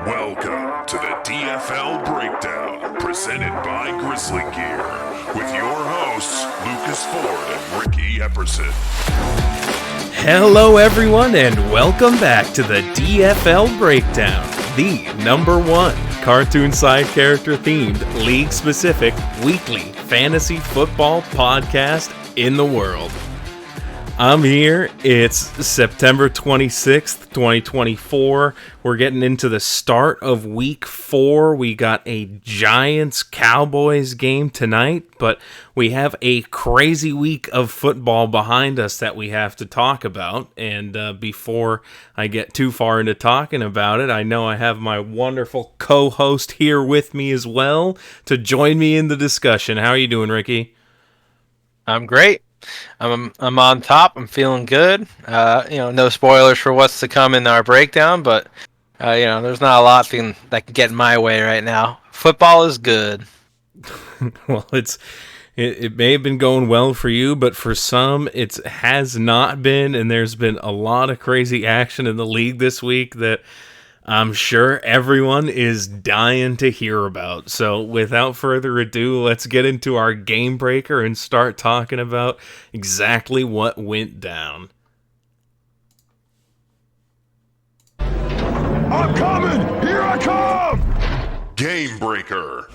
Welcome to the DFL Breakdown, presented by GrizLeeGear, with your hosts, Lucas Ford and Ricky Epperson. Hello everyone, and welcome back to the DFL Breakdown, the #1 cartoon side character themed, league-specific, weekly fantasy football podcast in the world. I'm here. It's September 26th, 2024. We're getting into the start of week 4. We got a Giants-Cowboys game tonight, but we have a crazy week of football behind us that we have to talk about. And before I get too far into talking about it, I know I have my wonderful co-host here with me as well to join me in the discussion. How are you doing, Ricky? I'm great. I'm on top. I'm feeling good. No spoilers for what's to come in our breakdown, but there's not a lot that can get in my way right now. Football is good. Well, it may have been going well for you, but for some, it has not been, and there's been a lot of crazy action in the league this week that I'm sure everyone is dying to hear about. So without further ado, let's get into our game breaker and start talking about exactly what went down. I'm coming! Here I come! Game breaker.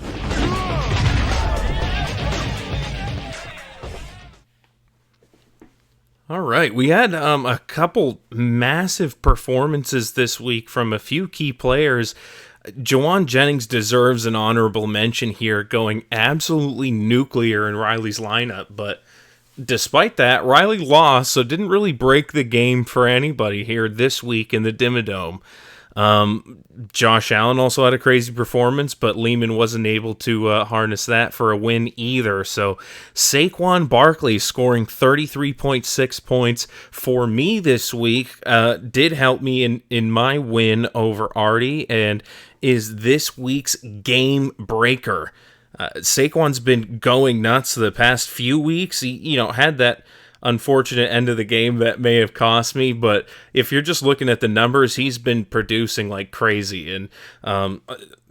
All right, we had a couple massive performances this week from a few key players. Jawan Jennings deserves an honorable mention here, going absolutely nuclear in Riley's lineup, but despite that, Riley lost, so didn't really break the game for anybody here this week in the Dimmadome. Josh Allen also had a crazy performance, but Lehman wasn't able to harness that for a win either. So Saquon Barkley scoring 33.6 points for me this week did help me in my win over Artie and is this week's game breaker. Saquon's been going nuts the past few weeks. He had that unfortunate end of the game that may have cost me, but if you're just looking at the numbers, he's been producing like crazy. And I'm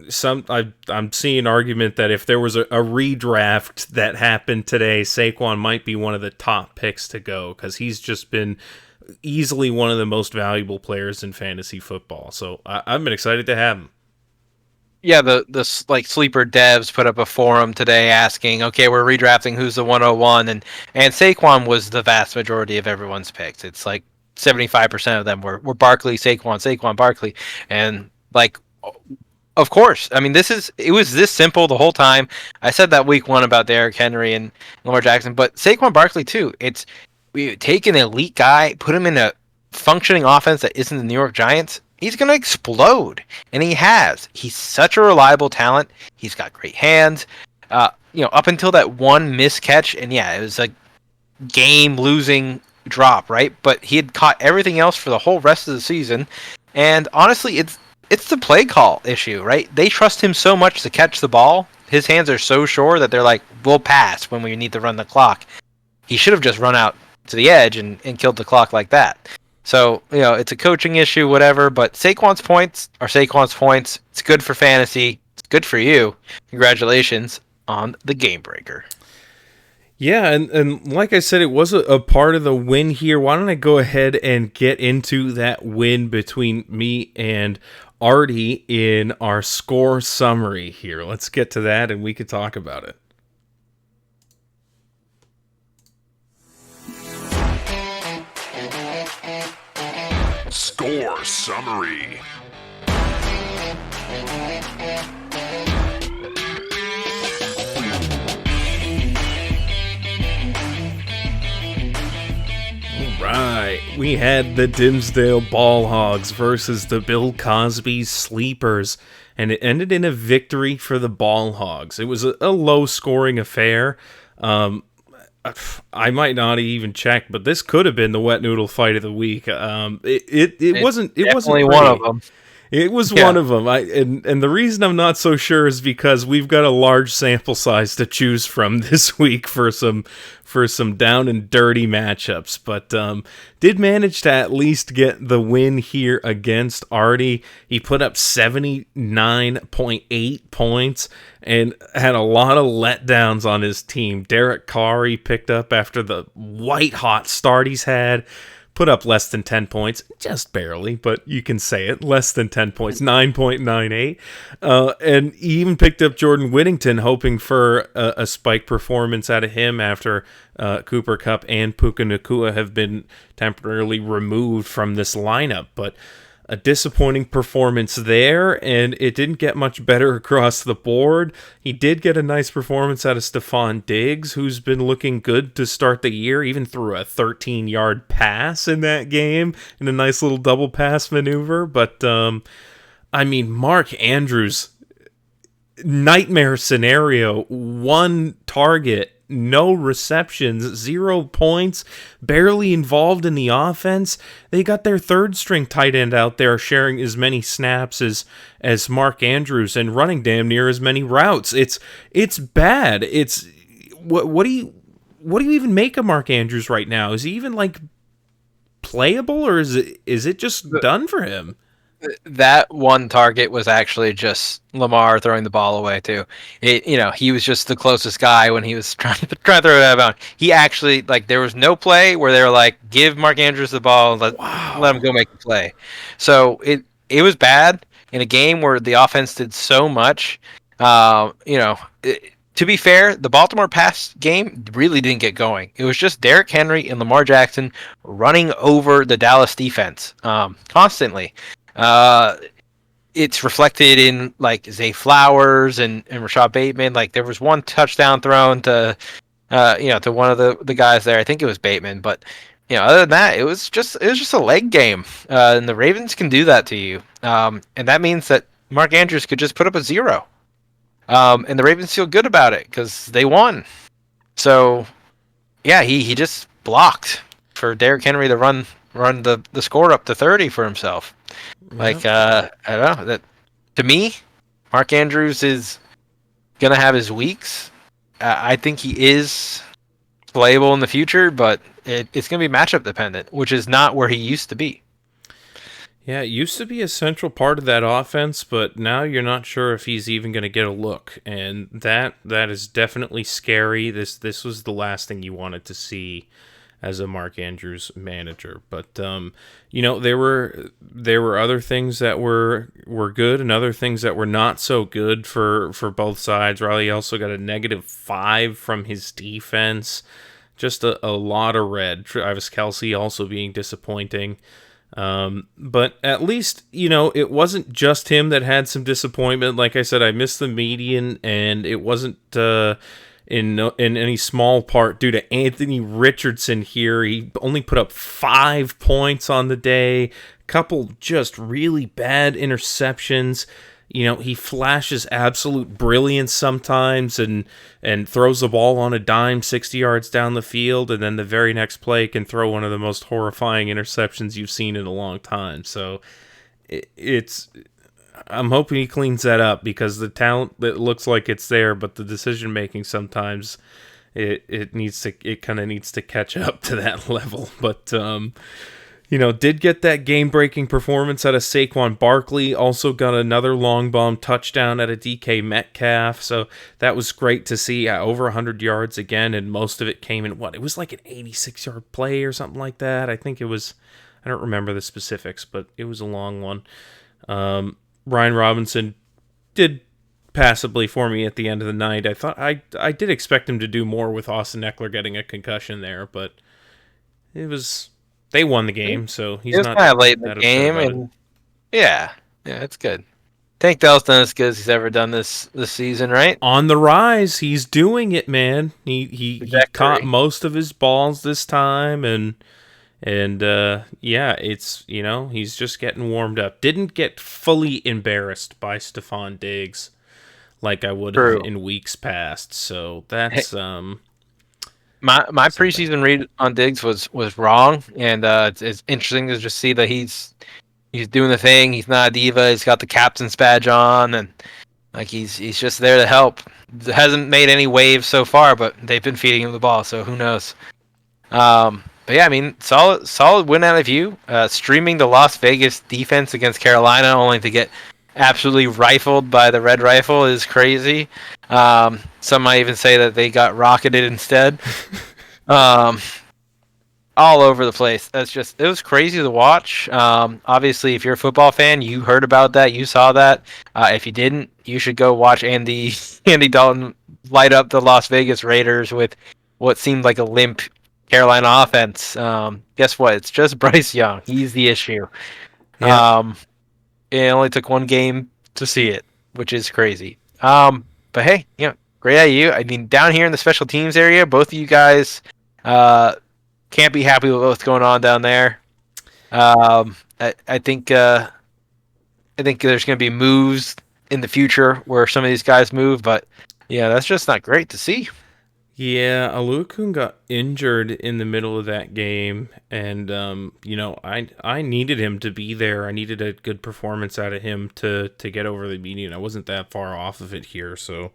seeing an argument that if there was a redraft that happened today, Saquon might be one of the top picks to go because he's just been easily one of the most valuable players in fantasy football. So I've been excited to have him. Yeah, the sleeper devs put up a forum today asking, okay, we're redrafting who's the 101, and Saquon was the vast majority of everyone's picks. It's like 75% of them were Barkley, Saquon, Barkley, and of course. I mean, it was this simple the whole time. I said that week 1 about Derrick Henry and Lamar Jackson, but Saquon Barkley too. We take an elite guy, put him in a functioning offense that isn't the New York Giants. He's going to explode, and he has. He's such a reliable talent. He's got great hands. Up until that one miscatch, and yeah, it was a game-losing drop, right? But he had caught everything else for the whole rest of the season, and honestly, it's the play call issue, right? They trust him so much to catch the ball. His hands are so sure that they're like, we'll pass when we need to run the clock. He should have just run out to the edge and killed the clock like that. So, it's a coaching issue, whatever, but Saquon's points are Saquon's points. It's good for fantasy. It's good for you. Congratulations on the game breaker. Yeah, and like I said, it was a part of the win here. Why don't I go ahead and get into that win between me and Artie in our score summary here. Let's get to that, and we can talk about it. Score summary. Right, we had the Dimsdale Ball Hogs versus the Bill Cosby Sleepers, and it ended in a victory for the Ball Hogs. It was a low-scoring affair. I might not even check, but this could have been the wet noodle fight of the week. It wasn't. It wasn't definitely pretty. one of them. It was one of them. And the reason I'm not so sure is because we've got a large sample size to choose from this week for some down and dirty matchups. But did manage to at least get the win here against Artie. He put up 79.8 points and had a lot of letdowns on his team. Derek Carr he picked up after the white hot start he's had. Put up less than 10 points, just barely, but you can say it, less than 10 points, 9.98. And he even picked up Jordan Whittington, hoping for a spike performance out of him after Cooper Kupp and Puka Nacua have been temporarily removed from this lineup. But a disappointing performance there, and it didn't get much better across the board. He did get a nice performance out of Stephon Diggs, who's been looking good to start the year, even threw a 13-yard pass in that game in a nice little double pass maneuver. But, Mark Andrews, nightmare scenario, one target, no receptions, 0 points, barely involved in the offense. They got their third string tight end out there sharing as many snaps as Mark Andrews and running damn near as many routes. It's bad. It's what do you even make of Mark Andrews right now? Is he even like playable, or is it just done for him? That one target was actually just Lamar throwing the ball away too. He was just the closest guy when he was trying to throw it out of bounds. He actually, there was no play where they were like, give Mark Andrews the ball and let him go make the play. So it was bad in a game where the offense did so much. To be fair, the Baltimore pass game really didn't get going. It was just Derrick Henry and Lamar Jackson running over the Dallas defense constantly. It's reflected in Zay Flowers and Rashad Bateman. There was one touchdown thrown to one of the guys there. I think it was Bateman, but other than that, it was just a leg game. And the Ravens can do that to you. And that means that Mark Andrews could just put up a 0. And the Ravens feel good about it because they won. So yeah, he just blocked for Derrick Henry to run the score up to 30 for himself. Yep. I don't know. That to me, Mark Andrews is gonna have his weeks. I think he is playable in the future, but it's gonna be matchup dependent, which is not where he used to be. Yeah, it used to be a central part of that offense, but now you're not sure if he's even going to get a look, and that is definitely scary. This was the last thing you wanted to see as a Mark Andrews manager. But there were other things that were good and other things that were not so good for both sides. Riley also got a -5 from his defense. Just a lot of red. Travis Kelce also being disappointing. But at least, it wasn't just him that had some disappointment. Like I said, I missed the median, and it wasn't in any small part due to Anthony Richardson here. He only put up 5 points on the day, couple just really bad interceptions. He flashes absolute brilliance sometimes and throws the ball on a dime 60 yards down the field, and then the very next play can throw one of the most horrifying interceptions you've seen in a long time. So I'm hoping he cleans that up, because the talent, it looks like it's there, but the decision making sometimes it kind of needs to catch up to that level. But did get that game-breaking performance out of Saquon Barkley. Also got another long bomb touchdown out of DK Metcalf. So that was great to see. Over 100 yards again, and most of it came in, it was like an 86-yard play or something like that. I think it was, I don't remember the specifics, but it was a long one. Ryan Robinson did passably for me at the end of the night. I thought I did expect him to do more with Austin Eckler getting a concussion there, but they won the game, so he's not kind of late in the game, and yeah, it's good. Tank Dell's done as good as he's ever done this season, right? On the rise, he's doing it, man. He caught most of his balls this time, and it's he's just getting warmed up. Didn't get fully embarrassed by Stephon Diggs like I would have in weeks past. So that's My preseason read on Diggs was wrong, and it's interesting to just see that he's He's doing the thing. He's not a diva. He's got the captain's badge on, and like he's just there to help. Hasn't made any waves so far, but they've been feeding him the ball, so who knows? But yeah, I mean, solid win out of you. Streaming the Las Vegas defense against Carolina, only to get absolutely rifled by the Red Rifle is crazy. Some might even say that they got rocketed instead. All over the place. It was crazy to watch. Obviously, if you're a football fan, you heard about that, you saw that. If you didn't, you should go watch Andy Dalton light up the Las Vegas Raiders with what seemed like a limp Carolina offense. Guess what? It's just Bryce Young. He's the issue. Yeah. It only took one game to see it, which is crazy. But hey, great at you. I mean, down here in the special teams area, both of you guys can't be happy with what's going on down there. I think there's going to be moves in the future where some of these guys move, but yeah, that's just not great to see. Yeah, Alukun got injured in the middle of that game, and I needed him to be there. I needed a good performance out of him to get over the median. I wasn't that far off of it here, so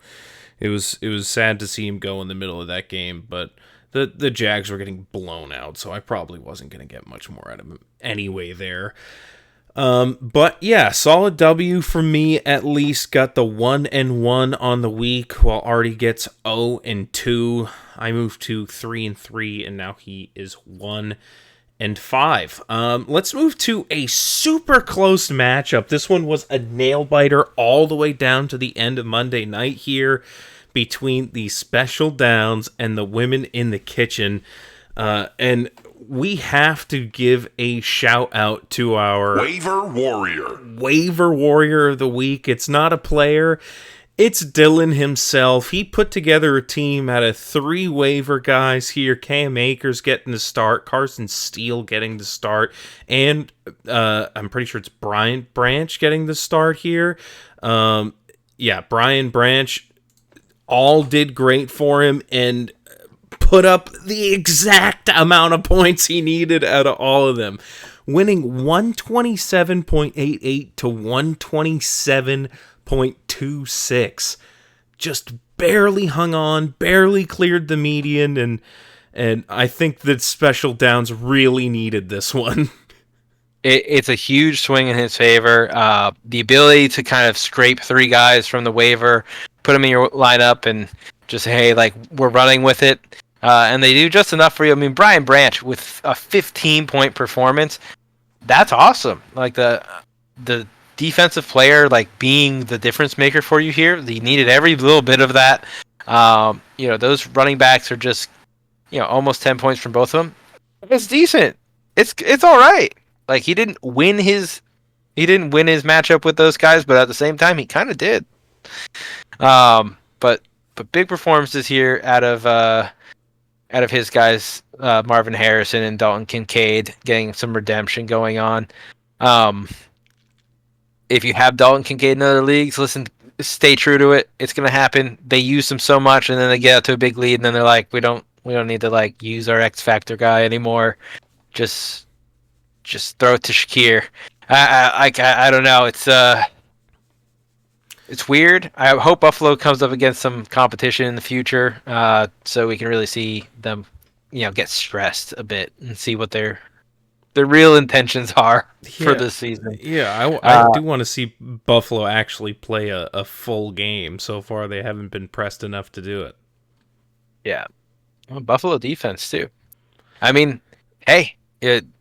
it was sad to see him go in the middle of that game, but the Jags were getting blown out, so I probably wasn't going to get much more out of him anyway there. But yeah, solid W for me at least. Got the 1-1 on the week, while Artie gets 0-2. I moved to 3-3, and now he is 1-5. Let's move to a super close matchup. This one was a nail biter all the way down to the end of Monday night here, between the Special Downs and the Women in the Kitchen. And we have to give a shout out to our Waiver Warrior of the week. It's not a player, it's Dylan himself. He put together a team out of 3 waiver guys here. Cam Akers getting the start, Carson Steele getting the start, and I'm pretty sure it's Brian Branch getting the start here. Brian Branch all did great for him and put up the exact amount of points he needed out of all of them, winning 127.88 to 127.26. Just barely hung on, barely cleared the median, and I think that Special Downs really needed this one. It's a huge swing in his favor. The ability to kind of scrape 3 guys from the waiver, put them in your lineup, and just say, hey, like, we're running with it. And they do just enough for you. I mean, Brian Branch with a 15-point performance, that's awesome. Like, the defensive player, like, being the difference maker for you here, you needed every little bit of that. Those running backs are just, almost 10 points from both of them. It's decent. It's all right. Like, he didn't win his matchup with those guys, but at the same time, he kind of did. But big performances here out of his guys, Marvin Harrison and Dalton Kincaid, getting some redemption going on. If you have Dalton Kincaid in other leagues, stay true to it. It's gonna happen. They use him so much, and then they get out to a big lead, and then they're like, we don't need to like use our X Factor guy anymore. Just throw it to Shakir. I don't know. It's weird. I hope Buffalo comes up against some competition in the future, so we can really see them, get stressed a bit and see what their real intentions are for this season. Yeah, I do want to see Buffalo actually play a full game. So far, they haven't been pressed enough to do it. Yeah, Buffalo defense too. I mean, hey.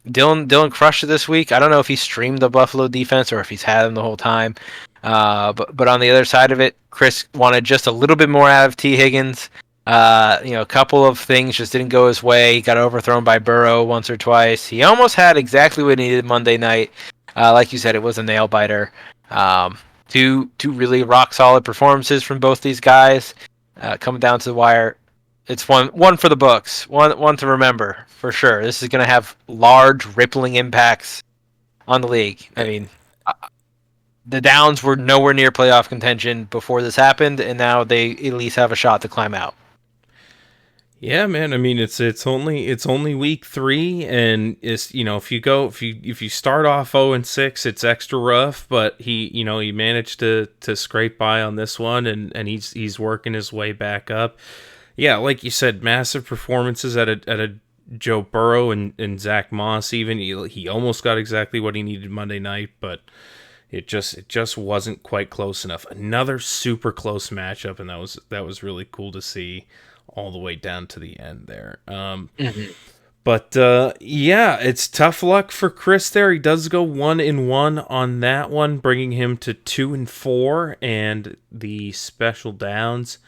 Dylan crushed it this week. I don't know if he streamed the Buffalo defense or if he's had them the whole time. But on the other side of it, Chris wanted just a little bit more out of T. Higgins. A couple of things just didn't go his way. He got overthrown by Burrow once or twice. He almost had exactly what he needed Monday night. Like you said, it was a nail biter. Two really rock solid performances from both these guys. Coming down to the wire. It's one for the books, one to remember for sure. This is going to have large rippling impacts on the league. I mean, the Downs were nowhere near playoff contention before this happened, and now they at least have a shot to climb out. Yeah, man. I mean, it's only week 3, and it's if you start off 0-6, it's extra rough. But he managed to scrape by on this one, and he's working his way back up. Yeah, like you said, massive performances at a Joe Burrow and Zach Moss. Even he almost got exactly what he needed Monday night, but it just wasn't quite close enough. Another super close matchup, and that was really cool to see all the way down to the end there. Mhm. But yeah, it's tough luck for Chris there. He does go 1-1 on that one, bringing him to 2-4, and the special downs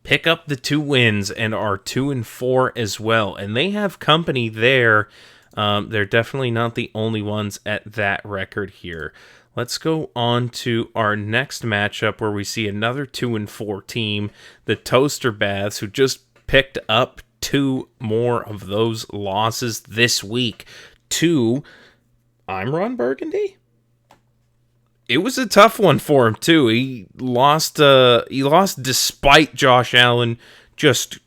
pick up the 2 wins and are 2-4 as well. And they have company there. They're definitely not the only ones at that record here. Let's go on to our next matchup where we see another 2-4 team, the Toaster Baths, who just picked up 2 more of those losses this week to I'm Ron Burgundy. It was a tough one for him too. He lost despite Josh Allen just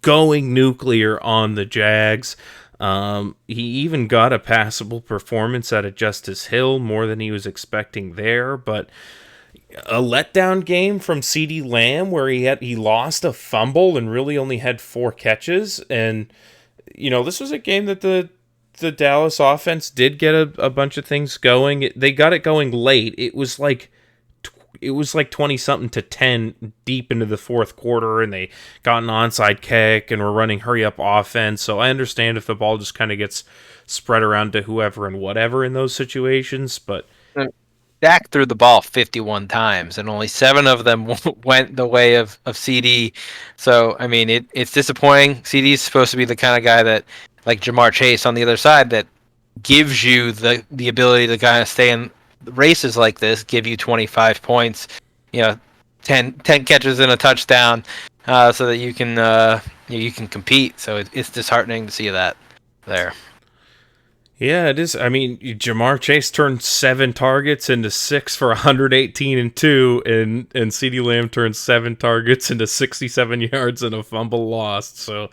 going nuclear on the Jags. He even got a passable performance out of Justice Hill, more than he was expecting there, but a letdown game from CeeDee Lamb where he lost a fumble and really only had 4 catches. And this was a game that the Dallas offense did get a bunch of things going. They got it going late. It was like 20 something to 10 deep into the fourth quarter, and they got an onside kick and were running hurry up offense. So I understand if the ball just kind of gets spread around to whoever and whatever in those situations, but Dak threw the ball 51 times, and only 7 of them went the way of CD. So, I mean, it's disappointing. CD's supposed to be the kind of guy that, like Jamar Chase on the other side, that gives you the ability to kind of stay in races like this, give you 25 points, 10 catches and a touchdown, so that you can compete. So it's disheartening to see that there. yeah, it is. I mean, Jamar Chase turned 7 targets into 6 for 118 and 2, and CeeDee Lamb turned 7 targets into 67 yards and a fumble lost. So,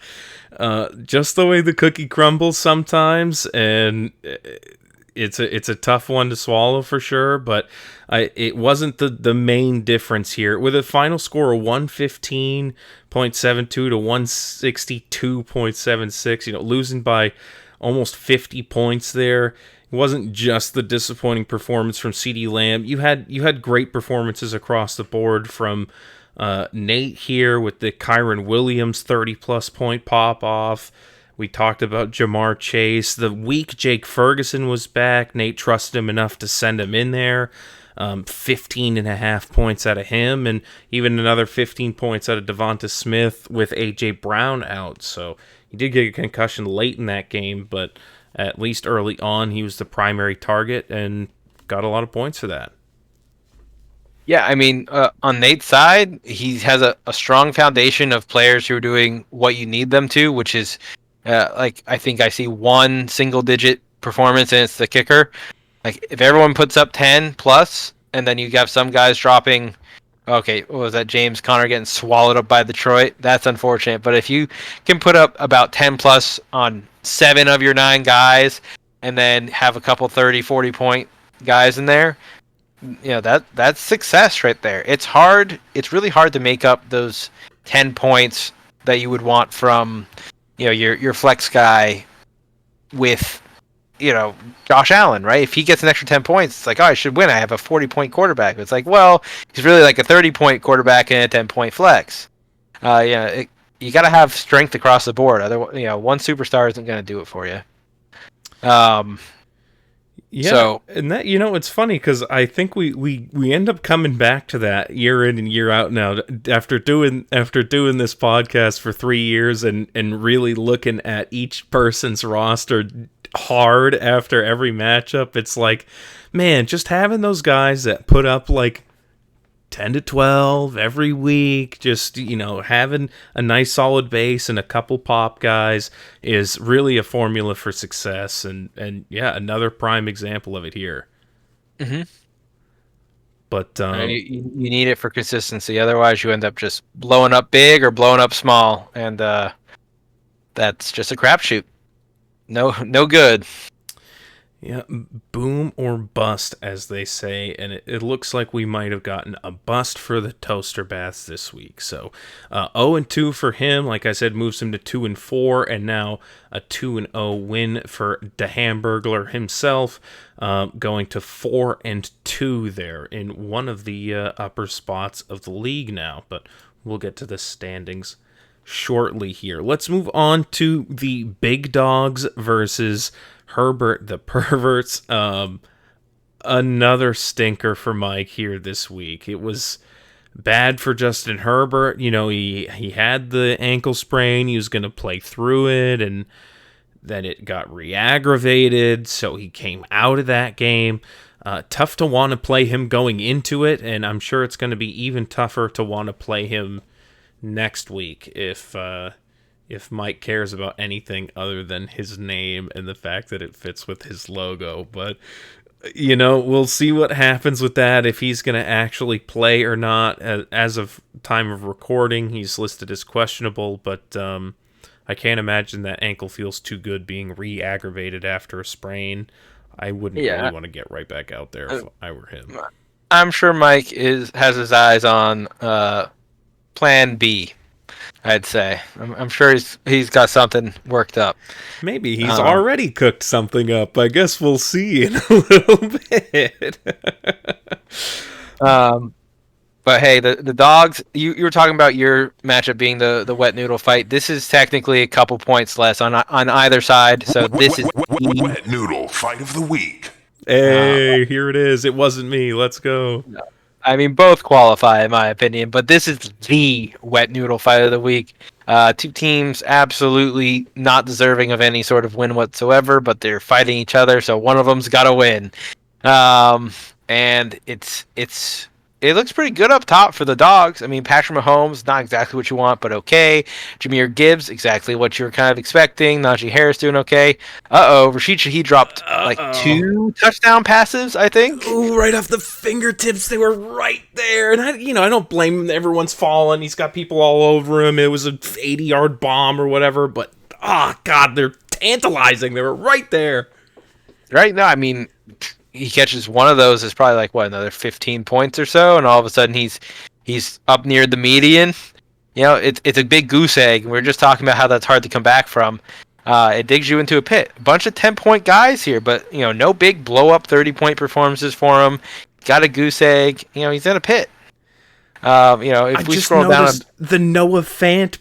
just the way the cookie crumbles sometimes, and it's a tough one to swallow for sure. But it wasn't the main difference here with a final score of 115.72 to 162.76. Losing by almost 50 points there. It wasn't just the disappointing performance from CeeDee Lamb. You had great performances across the board from Nate here with the Kyron Williams 30-plus point pop-off. We talked about Jamar Chase. The week Jake Ferguson was back, Nate trusted him enough to send him in there. 15.5 points out of him, and even another 15 points out of Devonta Smith with A.J. Brown out. So he did get a concussion late in that game, but at least early on, he was the primary target and got a lot of points for that. Yeah, I mean, on Nate's side, he has a strong foundation of players who are doing what you need them to, which is, I think I see one single-digit performance, and it's the kicker. Like, if everyone puts up 10 plus, and then you have some guys dropping, okay, what was that, James Conner getting swallowed up by Detroit? That's unfortunate. But if you can put up about 10 plus on 7 of your 9 guys, and then have a couple 30, 40-point guys in there, that's success right there. It's hard. It's really hard to make up those 10 points that you would want from, your flex guy with, Josh Allen, right? If he gets an extra 10 points, it's like, oh, I should win. I have a 40-point quarterback. It's like, well, he's really like a 30-point quarterback and a 10-point flex. You got to have strength across the board. Otherwise, one superstar isn't going to do it for you. Yeah, so, and that it's funny because I think we end up coming back to that year in and year out now after doing this podcast for 3 years and really looking at each person's roster hard after every matchup. It's like, man, just having those guys that put up like 10 to 12 every week, just having a nice solid base and a couple pop guys is really a formula for success, and yeah, another prime example of it here. Mm-hmm. But you need it for consistency. Otherwise, you end up just blowing up big or blowing up small, and that's just a crapshoot. No good. Yeah, boom or bust, as they say, and it looks like we might have gotten a bust for the Toaster Baths this week. So 0-2 for him, like I said, moves him to 2-4, and now a 2-0 win for the Hamburglar himself, going to 4-2 there in one of the upper spots of the league now. But we'll get to the standings shortly here. Let's move on to the big dogs versus Herbert the Perverts. Another stinker for Mike here this week. It was bad for Justin Herbert. You know, he had the ankle sprain. He was going to play through it, and then it got re-aggravated, so he came out of that game. Tough to want to play him going into it, and I'm sure it's going to be even tougher to want to play him next week if Mike cares about anything other than his name and the fact that it fits with his logo. But, you know, we'll see what happens with that, if he's going to actually play or not. As of time of recording, he's listed as questionable, but I can't imagine that ankle feels too good being re-aggravated after a sprain. I wouldn't really want to get right back out there if I were him. I'm sure Mike has his eyes on Plan B. I'd say. I'm sure he's got something worked up. Maybe he's already cooked something up. I guess we'll see in a little bit. But hey, the dogs. You were talking about your matchup being the wet noodle fight. This is technically a couple points less on either side. So this is wet noodle fight of the week. Hey, here it is. It wasn't me. Let's go. No. I mean, both qualify in my opinion, but this is the wet noodle fight of the week. Two teams absolutely not deserving of any sort of win whatsoever, but they're fighting each other, so one of them's got to win. And it looks pretty good up top for the dogs. I mean, Patrick Mahomes, not exactly what you want, but okay. Jahmyr Gibbs, exactly what you were kind of expecting. Najee Harris doing okay. Rashid Shaheed dropped like 2 touchdown passes, I think. Ooh, right off the fingertips. They were right there. And I don't blame him. Everyone's fallen. He's got people all over him. It was an 80-yard bomb or whatever. But, God, they're tantalizing. They were right there. Right now, I mean, he catches one of those is probably like another 15 points or so, and all of a sudden he's up near the median. You know, it's a big goose egg. We're just talking about how that's hard to come back from. It digs you into a pit. A bunch of 10-point guys here, but no big blow up 30-point performances for him. Got a goose egg. He's in a pit. If we scroll down, the Noah Fant,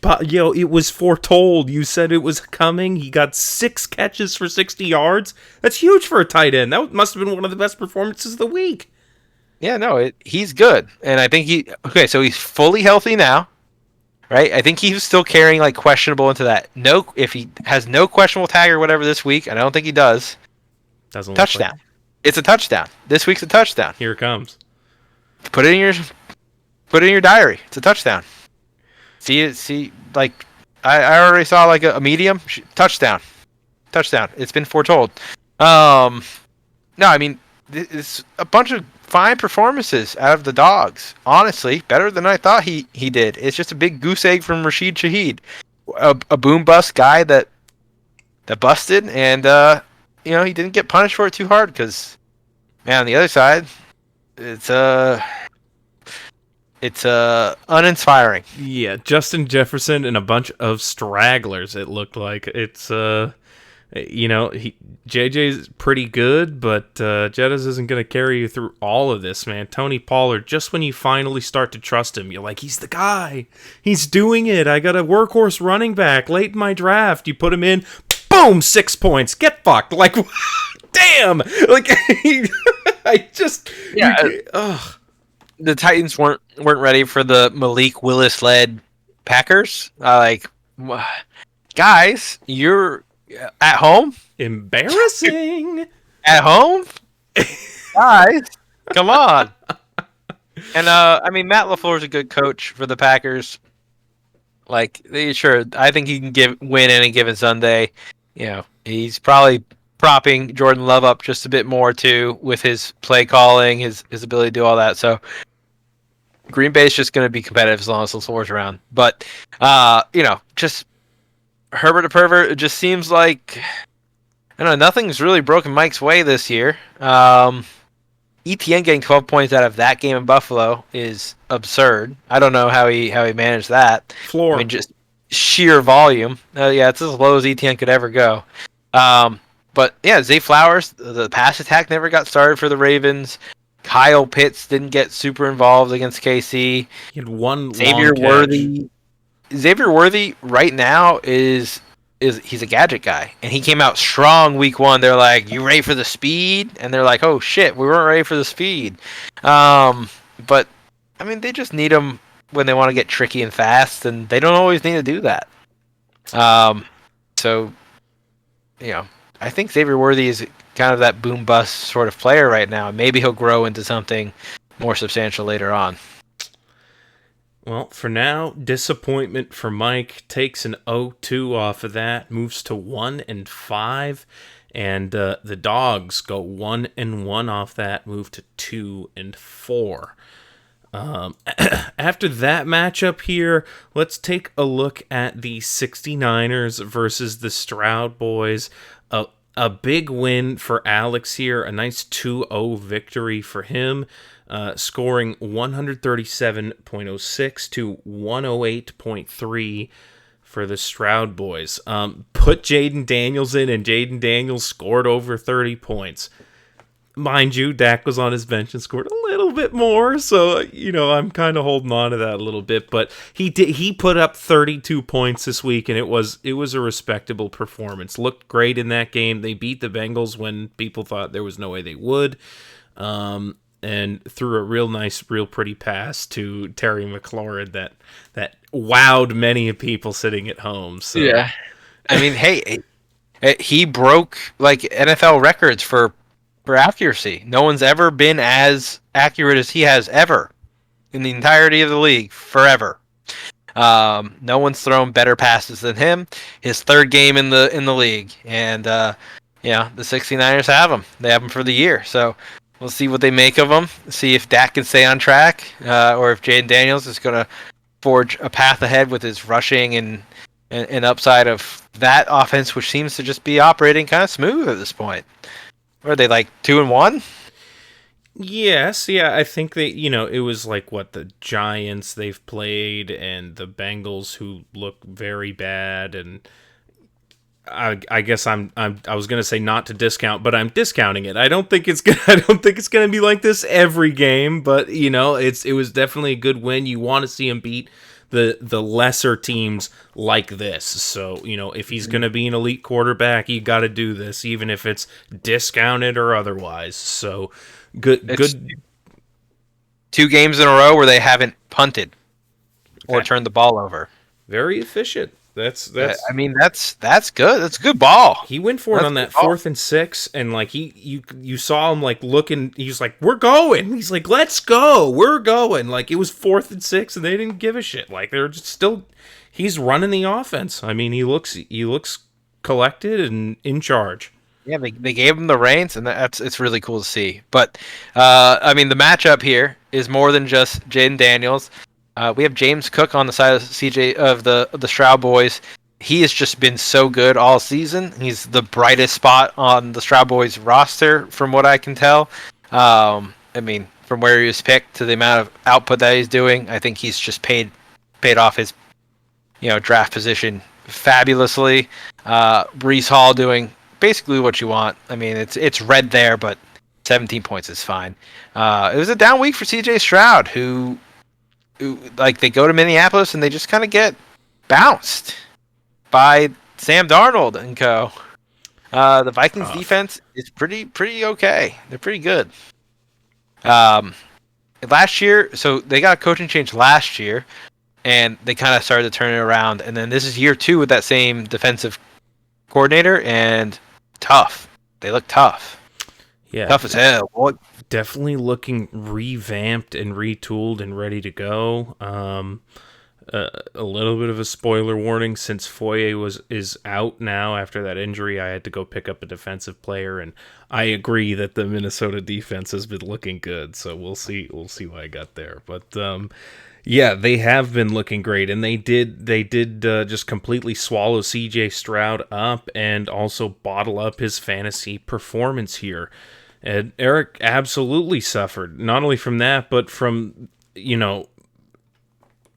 it was foretold. You said it was coming. He got 6 catches for 60 yards. That's huge for a tight end. That must have been one of the best performances of the week. Yeah, no, he's good, and I think so he's fully healthy now, right? I think he was still carrying like questionable into that. No, if he has no questionable tag or whatever this week, and I don't think he does. Doesn't touchdown. Like it's a touchdown. This week's a touchdown. Here it comes. Put it in your diary. It's a touchdown. See, like I already saw like a medium touchdown. It's been foretold. No, I mean it's a bunch of fine performances out of the dogs. Honestly, better than I thought he did. It's just a big goose egg from Rashid Shaheed, a boom bust guy that busted, and he didn't get punished for it too hard because, man, on the other side, it's uninspiring. Yeah, Justin Jefferson and a bunch of stragglers, it looked like. It's, JJ's pretty good, but Jettas isn't going to carry you through all of this, man. Tony Pollard, just when you finally start to trust him, you're like, he's the guy. He's doing it. I got a workhorse running back late in my draft. You put him in, boom, 6 points. Get fucked. Like, damn. Like, I just... Yeah. The Titans weren't ready for the Malik Willis-led Packers. Guys, you're at home? Embarrassing. At home? Guys, come on. And, I mean, Matt LaFleur's a good coach for the Packers. Like, sure, I think he can win any given Sunday. He's probably propping Jordan Love up just a bit more, too, with his play calling, his ability to do all that. So, Green Bay's just going to be competitive as long as LaFleur's around. But, just Herbert the Pervert, it just seems like I don't know, nothing's really broken Mike's way this year. ETN getting 12 points out of that game in Buffalo is absurd. I don't know how he managed that. I Floor. mean, just sheer volume. Yeah, it's as low as ETN could ever go. But yeah, Zay Flowers, the pass attack never got started for the Ravens. Kyle Pitts didn't get super involved against KC. He had one Xavier long catch. Worthy. Xavier Worthy right now is he's a gadget guy, and he came out strong week one. They're like, "You ready for the speed?" And they're like, "Oh shit, we weren't ready for the speed." But I mean, they just need him when they want to get tricky and fast, and they don't always need to do that. So you know, I think Xavier Worthy is kind of that boom bust sort of player right now. Maybe he'll grow into something more substantial later on. Well, for now, disappointment for Mike. Takes an 0-2 off of that, moves to 1-5, and the Dogs go 1-1 off that, move to 2-4. After that matchup here, let's take a look at the 69ers versus the Stroud Boys. A big win for Alex here, a nice 2-0 victory for him. Scoring 137.06 to 108.3 for the Stroud Boys. Put Jaden Daniels in, and Jaden Daniels scored over 30 points. Mind you, Dak was on his bench and scored a little bit more, so, I'm kind of holding on to that a little bit. But he put up 32 points this week, and it was a respectable performance. Looked great in that game. They beat the Bengals when people thought there was no way they would. And threw a real nice, real pretty pass to Terry McLaurin that wowed many people sitting at home. So. Yeah, I mean, hey, he broke like NFL records for accuracy. No one's ever been as accurate as he has ever in the entirety of the league forever. No one's thrown better passes than him. His third game in the league, and the 69ers have him. They have him for the year. So. We'll see what they make of him. See if Dak can stay on track, or if Jaden Daniels is going to forge a path ahead with his rushing and upside of that offense, which seems to just be operating kind of smooth at this point. Or are they like 2-1? Yes, yeah. I think they, it was like the Giants they've played and the Bengals who look very bad, and I guess I was gonna say not to discount, but I'm discounting it. I don't think it's gonna be like this every game, but it was definitely a good win. You want to see him beat the lesser teams like this. So if he's gonna be an elite quarterback, you got to do this, even if it's discounted or otherwise. So good. 2 games in a row where they haven't punted or turned the ball over. Very efficient. That's I mean, that's good. That's a good ball. He went for it on that 4th and 6, and you saw him looking. He's like, "We're going." He's like, "Let's go. We're going." It was 4th and 6, and they didn't give a shit. They're just still. He's running the offense. I mean, he looks collected and in charge. Yeah, they gave him the reins, and it's really cool to see. But I mean, the matchup here is more than just Jaden Daniels. We have James Cook on the side of CJ of the Stroud Boys. He has just been so good all season. He's the brightest spot on the Stroud Boys roster, from what I can tell. I mean, from where he was picked to the amount of output that he's doing, I think he's just paid off his draft position fabulously. Breece Hall doing basically what you want. I mean, it's red there, but 17 points is fine. It was a down week for CJ Stroud, who they go to Minneapolis and they just kind of get bounced by Sam Darnold and co. The Vikings defense is pretty okay. They're pretty good. Last year, so they got a coaching change last year, and they kind of started to turn it around. And then this is year 2 with that same defensive coordinator, and tough. They look tough. Yeah, tough as hell. Boy. Definitely looking revamped and retooled and ready to go. A little bit of a spoiler warning, since Foye is out now after that injury. I had to go pick up a defensive player, and I agree that the Minnesota defense has been looking good. So we'll see what I got there. But yeah, they have been looking great, and they did just completely swallow C.J. Stroud up, and also bottle up his fantasy performance here. And Eric absolutely suffered, not only from that, but from,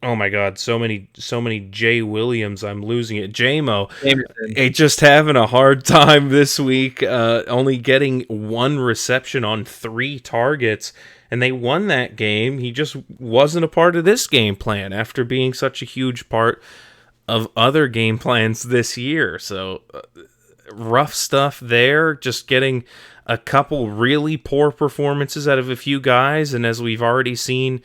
oh my God, so many Jay Williams. I'm losing it. JMO, just having a hard time this week. Only getting 1 reception on 3 targets, and they won that game. He just wasn't a part of this game plan after being such a huge part of other game plans this year. So rough stuff there. Just getting a couple really poor performances out of a few guys, and as we've already seen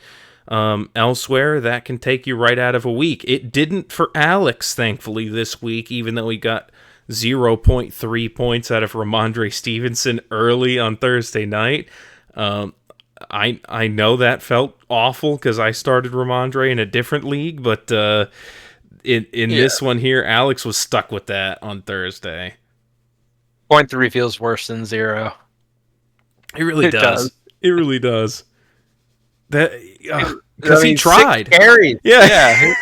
elsewhere, that can take you right out of a week. It didn't for Alex, thankfully, this week, even though he got 0.3 points out of Ramondre Stevenson early on Thursday night. I know that felt awful because I started Ramondre in a different league, but in this one here, Alex was stuck with that on Thursday. 0.3 feels worse than 0. It really does. It really does. That because he tried. 6 carries. Yeah.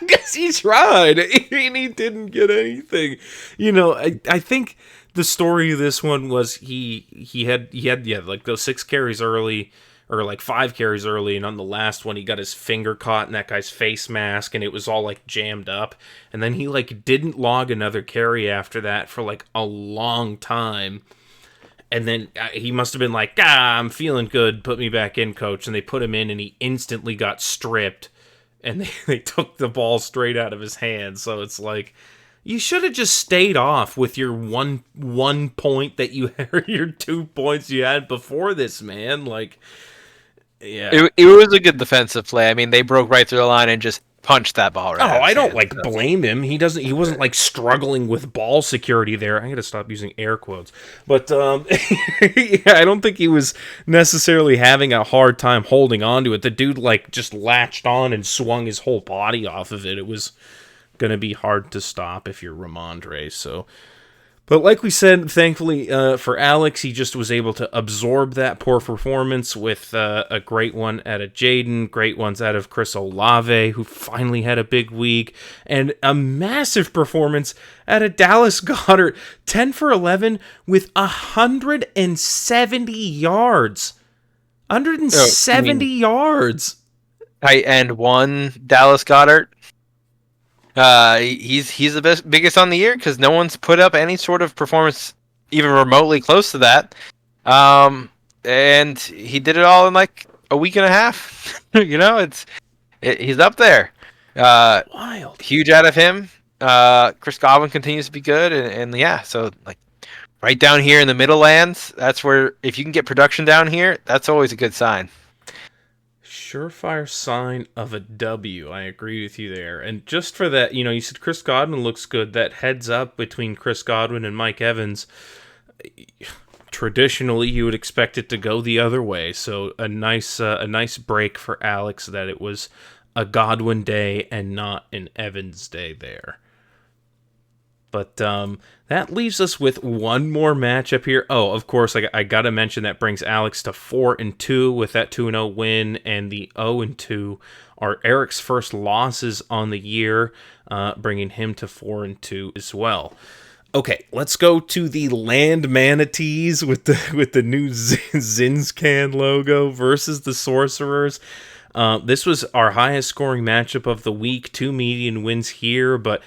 Because he tried and he didn't get anything. I think the story of this one was he had like those 6 carries early, or like 5 carries early, and on the last one he got his finger caught in that guy's face mask and it was all like jammed up, and then he like didn't log another carry after that for like a long time. And then he must have been like, I'm feeling good, put me back in, coach. And they put him in, and he instantly got stripped. And they took the ball straight out of his hands. So it's like, you should have just stayed off with your one point that you had, your 2 points you had before this, man. Like, yeah. It was a good defensive play. I mean, they broke right through the line and just punched that ball right. I don't blame him. He wasn't like struggling with ball security there. I got to stop using air quotes. But yeah, I don't think he was necessarily having a hard time holding on to it. The dude like just latched on and swung his whole body off of it. It was going to be hard to stop if you're Ramondre. So, but like we said, thankfully for Alex, he just was able to absorb that poor performance with a great one out of Jaden, great ones out of Chris Olave, who finally had a big week, and a massive performance out of Dallas Goedert, 10 for 11 with 170 yards. 170 yards. Tight end 1, Dallas Goedert. He's the biggest on the year because no one's put up any sort of performance even remotely close to that. And he did it all in like a week and a half. He's up there. Wild. Huge out of him. Chris Godwin continues to be good, and yeah, so like right down here in the Middlelands, that's where if you can get production down here, that's always a good sign. Surefire sign of a W. I agree with you there. And just for that, you said Chris Godwin looks good. That heads up between Chris Godwin and Mike Evans, traditionally you would expect it to go the other way. So a nice break for Alex that it was a Godwin day and not an Evans day there. But that leaves us with one more matchup here. Oh, of course, I got to mention that brings Alex to 4-2 with that 2-0 win, and the 0-2 are Eric's first losses on the year, bringing him to 4-2 as well. Okay, let's go to the Land Manatees with the new Zinscan logo versus the Sorcerers. This was our highest scoring matchup of the week. 2 median wins here, but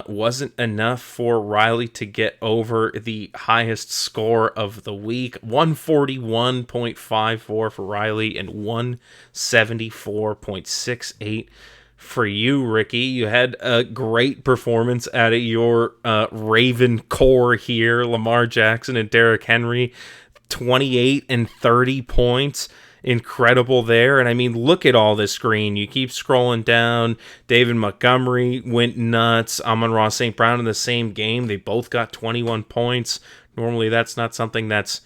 wasn't enough for Riley to get over the highest score of the week. 141.54 for Riley and 174.68 for you, Ricky. You had a great performance out of your Raven core here. Lamar Jackson and Derrick Henry, 28 and 30 points. Incredible there. And I mean, look at all this screen. You keep scrolling down. David Montgomery went nuts. Amon-Ra St. Brown in the same game. They both got 21 points. Normally that's not something that's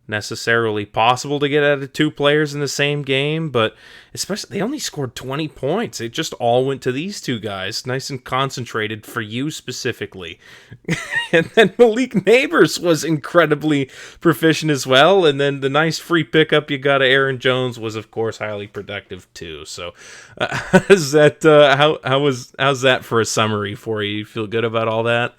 necessarily possible to get out of two players in the same game, but especially they only scored 20 points. It just all went to these two guys, nice and concentrated for you specifically. And then Malik Neighbors was incredibly proficient as well, and then the nice free pickup you got of Aaron Jones was of course highly productive too. So how's that for a summary for you? You feel good about all that?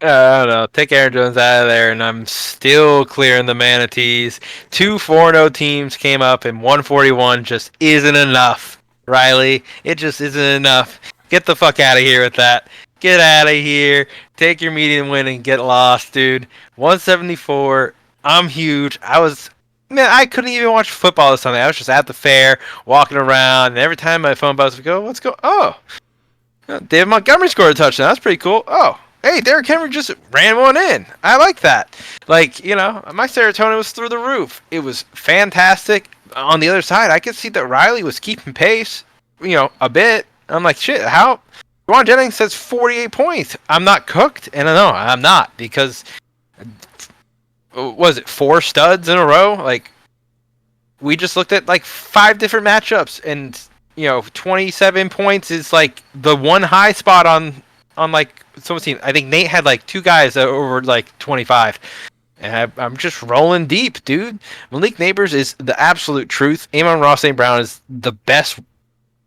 I don't know. Take Aaron Jones out of there, and I'm still clearing the Manatees. 2 4-0 teams came up, and 141 just isn't enough, Riley. It just isn't enough. Get the fuck out of here with that. Get out of here. Take your median win and get lost, dude. 174. I'm huge. I couldn't even watch football this Sunday. I was just at the fair, walking around, and every time my phone buzzed, I go, "What's going? Oh, David Montgomery scored a touchdown. That's pretty cool. Oh." Hey, Derrick Henry just ran one in. I like that. My serotonin was through the roof. It was fantastic. On the other side, I could see that Riley was keeping pace, a bit. I'm like, shit, how? Juwan Jennings says 48 points. I'm not cooked, and I know I'm not, because, was it 4 studs in a row? Like, we just looked at, 5 different matchups, and, 27 points is, the one high spot on someone's team. I think Nate had 2 guys that were over 25. And I'm just rolling deep, dude. Malik Neighbors is the absolute truth. Amon-Ra St. Brown is the best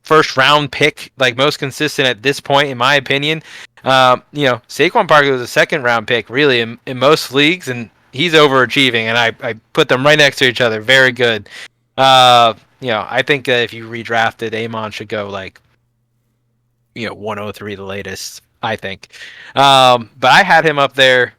first round pick, most consistent at this point, in my opinion. Saquon Barkley was a second round pick, really, in most leagues, and he's overachieving, and I put them right next to each other. Very good. I think if you redrafted, Amon should go 103 the latest, I think. But I had him up there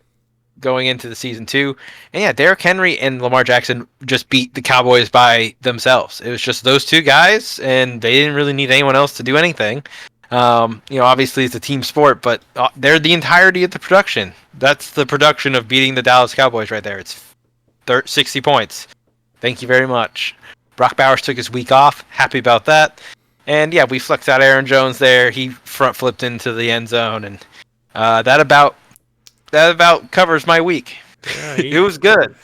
going into the season 2. And yeah, Derrick Henry and Lamar Jackson just beat the Cowboys by themselves. It was just those 2 guys, and they didn't really need anyone else to do anything. Obviously it's a team sport, but they're the entirety of the production. That's the production of beating the Dallas Cowboys right there. It's 60 points. Thank you very much. Brock Bowers took his week off. Happy about that. And yeah, we flexed out Aaron Jones there. He front flipped into the end zone, and that about covers my week. Yeah, it was good.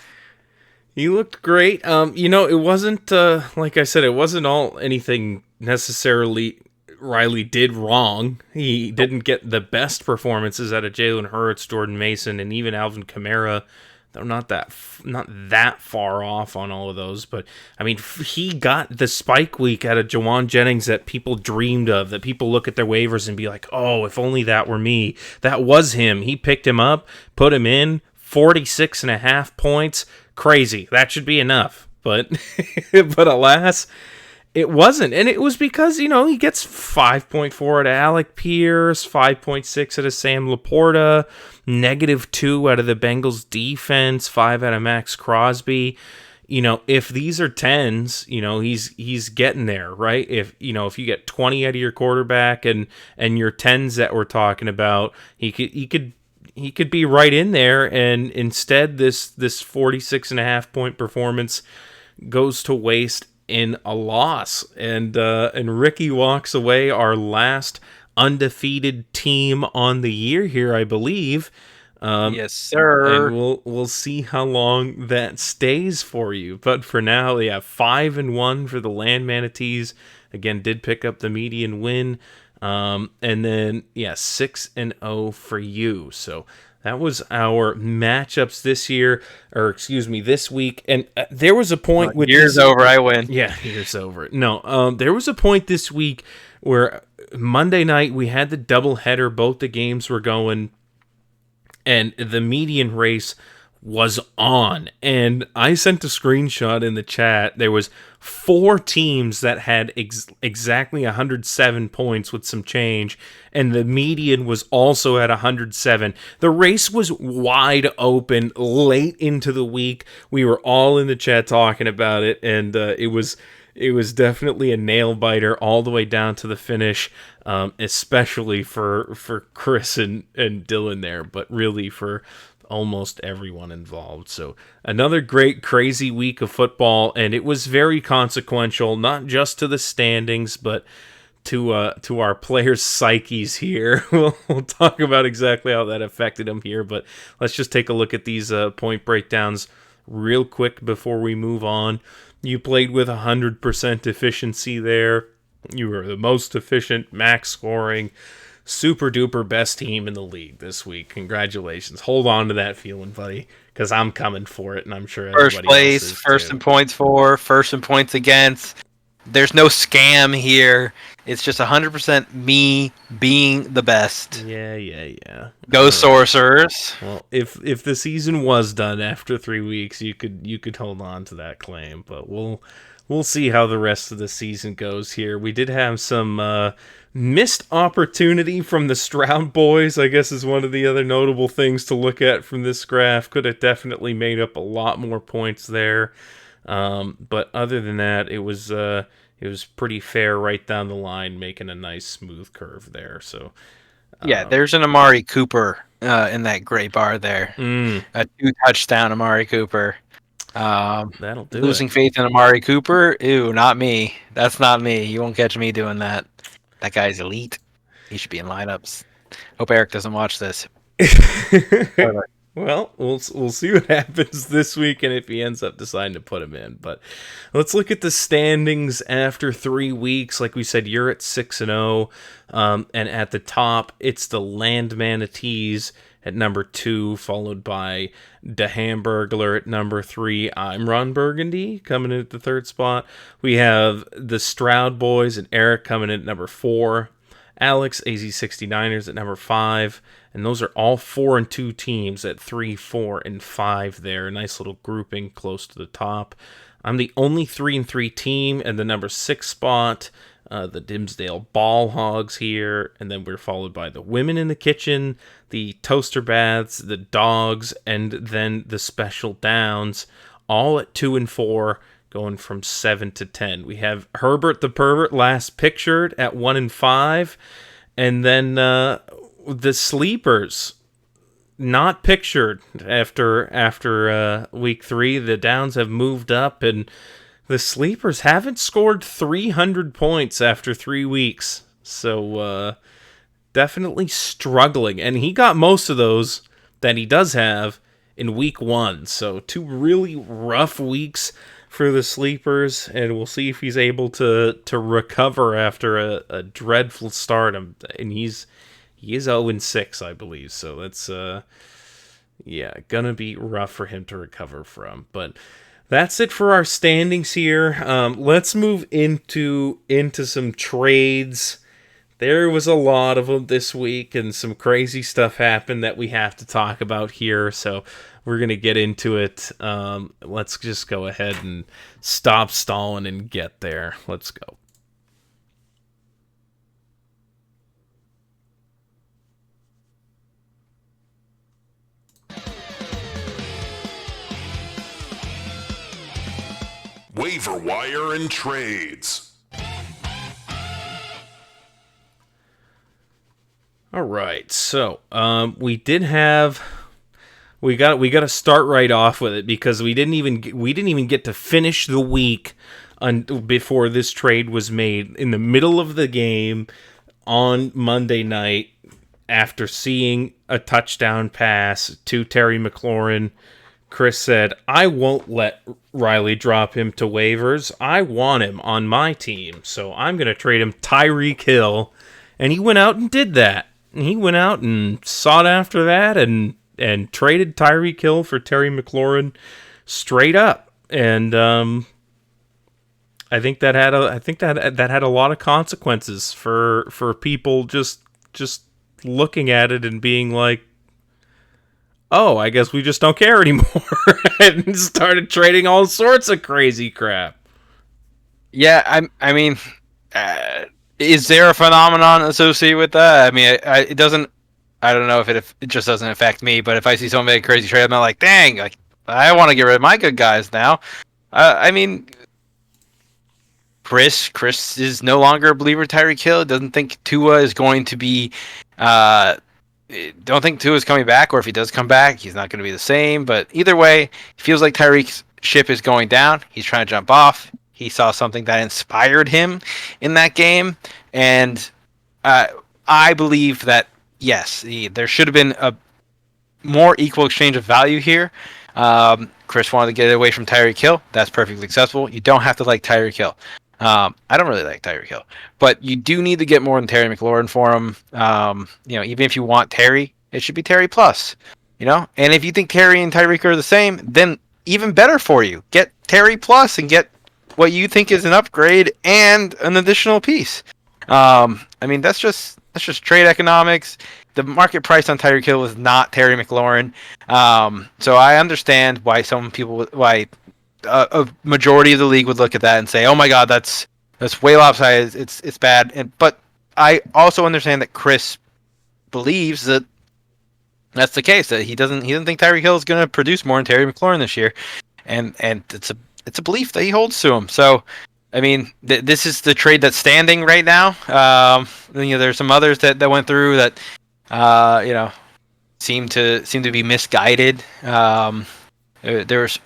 He looked great. It wasn't like I said, it wasn't all anything necessarily Riley did wrong. He didn't get the best performances out of Jalen Hurts, Jordan Mason, and even Alvin Kamara. They're not that far off on all of those, but I mean, he got the spike week out of Juwan Jennings that people dreamed of, that people look at their waivers and be like, oh, if only that were me. That was him. He picked him up, put him in, 46.5 points. Crazy. That should be enough. But alas, it wasn't. And it was because, he gets 5.4 out of Alec Pierce, 5.6 out of Sam Laporta, -2 out of the Bengals defense, 5 out of Max Crosby. If these are 10s, he's getting there, right? If you get 20 out of your quarterback and your 10s that we're talking about, he could be right in there. And instead this 46.5 point performance goes to waste in a loss, and Ricky walks away our last undefeated team on the year here, I believe. Yes, sir. And we'll see how long that stays for you. But for now, 5-1 for the Land Manatees. Again, did pick up the median win. And then 6-0 for you. So that was our matchups this week. And there was a point with year's over, I win. Yeah, year's over. No, there was a point this week where Monday night we had the doubleheader. Both the games were going, and the median race was on. And I sent a screenshot in the chat. There was 4 teams that had exactly 107 points with some change, and the median was also at 107. The race was wide open late into the week. We were all in the chat talking about it, and it was definitely a nail biter all the way down to the finish, especially for Chris and Dylan there, but really for almost everyone involved. So another great, crazy week of football, and it was very consequential, not just to the standings, but to our players' psyches here. We'll talk about exactly how that affected them here, but let's just take a look at these point breakdowns real quick before we move on. You played with 100% efficiency there. You were the most efficient, max scoring, super duper best team in the league this week. Congratulations. Hold on to that feeling, buddy, because I'm coming for it, and I'm sure First everybody place, else is first too. in points for, first in points against. There's no scam here. It's just 100% me being the best. Yeah. Go All right. sorcerers. Well, if the season was done after 3 weeks, you could hold on to that claim, but we'll see how the rest of the season goes here. We did have some missed opportunity from the Stroud boys, I guess, is one of the other notable things to look at from this graph. Could have definitely made up a lot more points there. But other than that, it was pretty fair right down the line, making a nice smooth curve there. So Yeah, there's an Amari Cooper in that gray bar there. mm, A 2-touchdown Amari Cooper. that'll do Losing it. faith in Amari Cooper? Ew, not me. That's not me. You won't catch me doing that. That guy's elite. He should be in lineups. Hope Eric doesn't watch this. Well, we'll see what happens this week and if he ends up deciding to put him in. But let's look at the standings after 3 weeks. Like we said, you're at 6-0, and at the top it's the Land Manatees at number 2, followed by the Hamburglar at number 3. I'm Ron Burgundy coming in at the 3rd spot. We have the Stroud Boys and Eric coming in at number 4. Alex, AZ69ers at number 5. And those are all 4-2 teams at 3, 4, and 5 there. A nice little grouping close to the top. I'm the only 3-3 team at the number 6 spot. The Dimsdale Ball Hogs here. And then we're followed by the Women in the Kitchen, the Toaster Baths, the Dogs, and then the Special Downs. All at 2 and 4, going from 7 to 10. We have Herbert the Pervert last pictured at 1 and 5. And then the Sleepers not pictured after week 3. The Downs have moved up, and the Sleepers haven't scored 300 points after 3 weeks. So definitely struggling. And he got most of those that he does have in week 1. So 2 really rough weeks for the Sleepers, and we'll see if he's able to recover after a dreadful start. And he is 0-6, I believe. So that's gonna be rough for him to recover from. But that's it for our standings here. Let's move into some trades. There was a lot of them this week, and some crazy stuff happened that we have to talk about here. So we're going to get into it. Let's just go ahead and stop stalling and get there. Let's go. Waiver wire and trades. All right, so we got to start right off with it because we didn't even get to finish the week before this trade was made. In the middle of the game on Monday night, after seeing a touchdown pass to Terry McLaurin, Chris said, "I won't let Riley drop him to waivers. I want him on my team, so I'm going to trade him Tyreek Hill." And he went out and did that. He went out and sought after that and traded Tyreek Hill for Terry McLaurin straight up. And I think that had a lot of consequences for people just looking at it and being like, "Oh, I guess we just don't care anymore," and started trading all sorts of crazy crap. Yeah, I mean, is there a phenomenon associated with that? I mean, it doesn't. I don't know if it just doesn't affect me, but if I see somebody make a crazy trade, I'm not like, dang, like I want to get rid of my good guys now. I mean, Chris is no longer a believer in Tyreek Hill. Doesn't think Tua is going to be. Don't think Tua is coming back, or if he does come back, he's not going to be the same. But either way, it feels like Tyreek's ship is going down. He's trying to jump off. He saw something that inspired him in that game, and I believe that there should have been a more equal exchange of value here. Chris wanted to get away from Tyreek Hill. That's perfectly acceptable. You don't have to like Tyreek Hill. I don't really like Tyreek Hill, but you do need to get more than Terry McLaurin for him. Even if you want Terry, it should be Terry plus. And if you think Terry and Tyreek are the same, then even better for you. Get Terry plus and get what you think is an upgrade and an additional piece. That's just trade economics. The market price on Tyreek Hill was not Terry McLaurin. So I understand why a majority of the league would look at that and say, "Oh my God, that's way lopsided. It's bad." But I also understand that Chris believes that that's the case. That he doesn't think Tyreek Hill is going to produce more than Terry McLaurin this year, and it's a belief that he holds to him. So, this is the trade that's standing right now. There's some others that went through that seem to be misguided. There's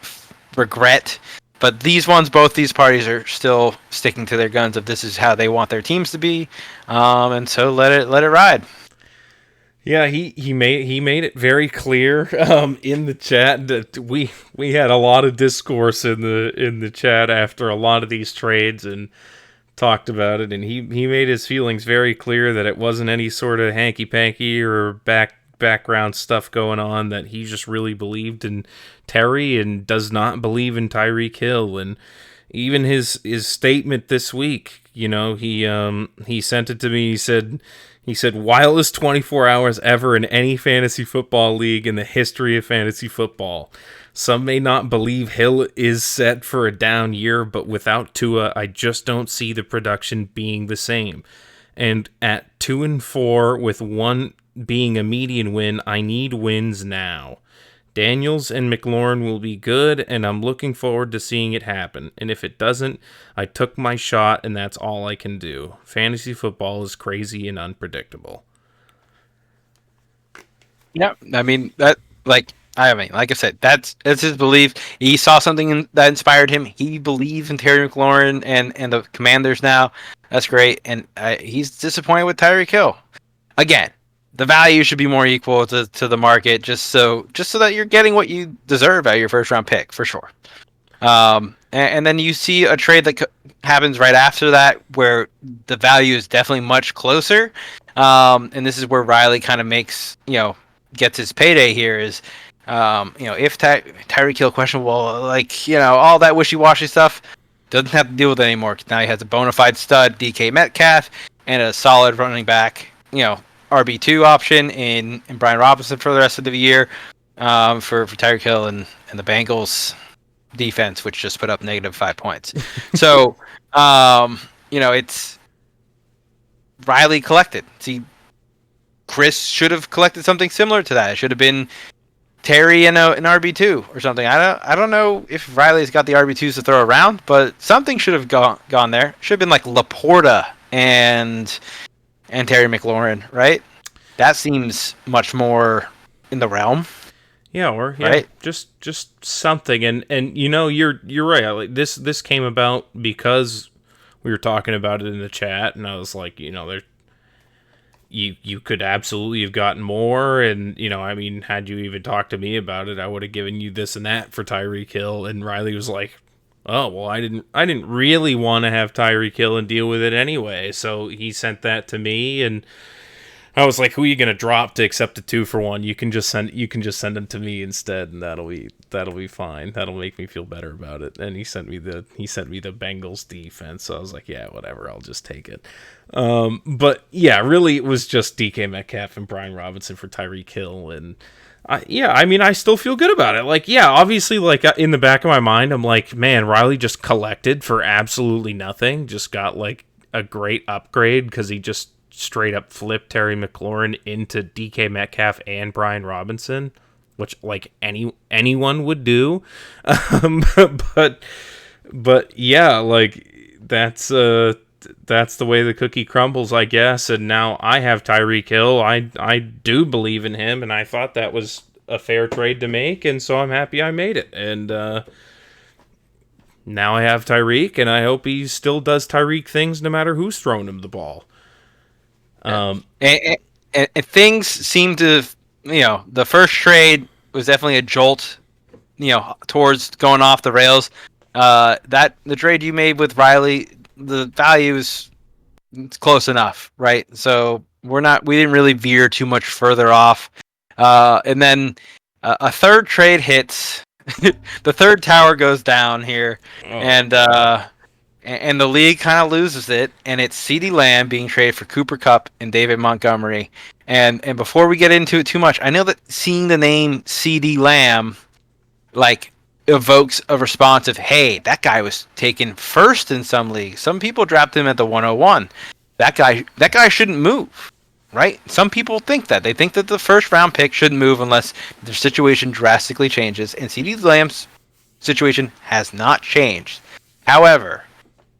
regret, but both these parties are still sticking to their guns of this is how they want their teams to be, and so let it ride. Yeah, he made it very clear in the chat that we had a lot of discourse in the chat after a lot of these trades and talked about it, and he made his feelings very clear that it wasn't any sort of hanky-panky or background stuff going on, that he just really believed in Terry and does not believe in Tyreek Hill. And even his statement this week, he sent it to me. He said, wildest 24 hours ever in any fantasy football league in the history of fantasy football. Some may not believe Hill is set for a down year, but without Tua, I just don't see the production being the same. And at 2-4, with one being a median win, I need wins now. Daniels and McLaurin will be good, and I'm looking forward to seeing it happen. And if it doesn't, I took my shot, and that's all I can do. Fantasy football is crazy and unpredictable. Yeah, like I said, that's his belief. He saw something that inspired him. He believes in Terry McLaurin and the Commanders now. That's great, and he's disappointed with Tyreek Hill. Again, the value should be more equal to the market, just so that you're getting what you deserve out of your first round pick, for sure. And then you see a trade that happens right after that where the value is definitely much closer. And this is where Riley kind of gets his payday here is, if Tyreek Hill questionable, all that wishy-washy stuff doesn't have to deal with it anymore. Now he has a bona fide stud, DK Metcalf, and a solid running back, RB2 option in Brian Robinson for the rest of the year, for Tyreek Hill and the Bengals defense, which just put up -5 points. So, it's Riley collected. See, Chris should have collected something similar to that. It should have been Terry and an RB2 or something. I don't know if Riley's got the RB2s to throw around, but something should have gone there. Should have been like Laporta and Terry McLaurin, right? That seems much more in the realm. Yeah, right? just something. And you're right. Like this came about because we were talking about it in the chat, and I was like, you could absolutely have gotten more, and had you even talked to me about it, I would have given you this and that for Tyreek Hill. And Riley was like, oh, well, I didn't really want to have Tyreek Hill and deal with it anyway. So he sent that to me, and I was like, who are you gonna drop to accept a 2-for-1? You can just send them to me instead, and that'll be fine. That'll make me feel better about it. And he sent me the Bengals defense. So I was like, yeah, whatever, I'll just take it. But yeah, really it was just DK Metcalf and Brian Robinson for Tyreek Hill, and I still feel good about it. Like, yeah, obviously, like, in the back of my mind, I'm like, man, Riley just collected for absolutely nothing. Just got, like, a great upgrade because he just straight up flipped Terry McLaurin into DK Metcalf and Brian Robinson, which, like, anyone would do. But yeah, like, that's the way the cookie crumbles, I guess. And now I have Tyreek Hill. I do believe in him, and I thought that was a fair trade to make, and so I'm happy I made it. And now I have Tyreek, and I hope he still does Tyreek things no matter who's throwing him the ball. And things seem to, the first trade was definitely a jolt towards going off the rails. That the trade you made with Riley, the value is close enough, right? So we didn't really veer too much further off. And then a third trade hits. The third tower goes down here, and the league kind of loses it, and it's CeeDee Lamb being traded for Cooper Kupp and David Montgomery. And before we get into it too much, I know that seeing the name CeeDee Lamb like evokes a response of, hey, that guy was taken first in some leagues. Some people drafted him at the 101. That guy shouldn't move, right? Some people think that. They think that the first round pick shouldn't move unless their situation drastically changes, and CeeDee Lamb's situation has not changed. However,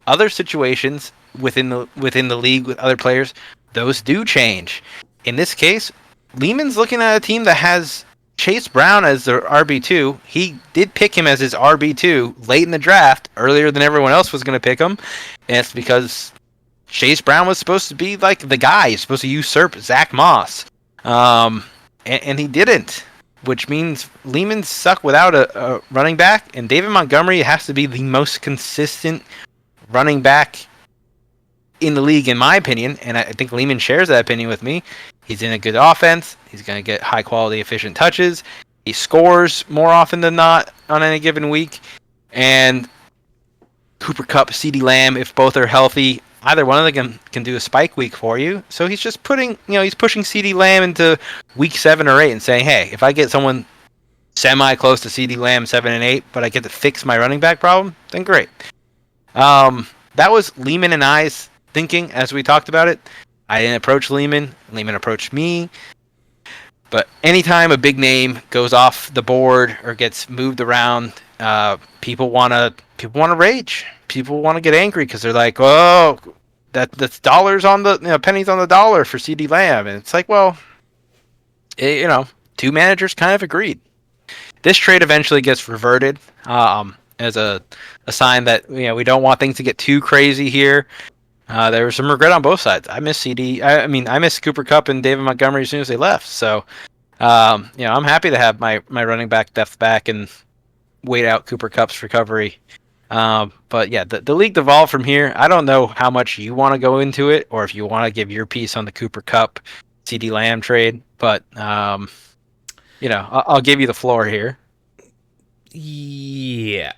other situations within the league with other players, those do change. In this case, Lehman's looking at a team that has Chase Brown as their RB2. He did pick him as his RB2 late in the draft, earlier than everyone else was going to pick him. And it's because Chase Brown was supposed to be like the guy. He's supposed to usurp Zach Moss. And he didn't, which means Lehman's stuck without a running back. And David Montgomery has to be the most consistent running back in the league, in my opinion. And I think Lehman shares that opinion with me. He's in a good offense. He's going to get high-quality, efficient touches. He scores more often than not on any given week. And Cooper Kupp, CeeDee Lamb, if both are healthy, either one of them can do a spike week for you. So he's just pushing CeeDee Lamb into week 7 or 8 and saying, hey, if I get someone semi-close to CeeDee Lamb 7 and 8, but I get to fix my running back problem, then great. That was Lehman and I's thinking as we talked about it. I didn't approach Lehman. Lehman approached me. But anytime a big name goes off the board or gets moved around, people want to rage. People want to get angry because they're like, "Oh, that's dollars on the pennies on the dollar for CeeDee Lamb," and it's like, well, two managers kind of agreed. This trade eventually gets reverted as a sign that we don't want things to get too crazy here. There was some regret on both sides. I miss I miss Cooper Kupp and David Montgomery as soon as they left. So, I'm happy to have my running back depth back and wait out Cooper Kupp's recovery. But yeah, the league devolved from here. I don't know how much you want to go into it, or if you want to give your piece on the Cooper Kupp CeeDee Lamb trade. But I'll give you the floor here. Yeah,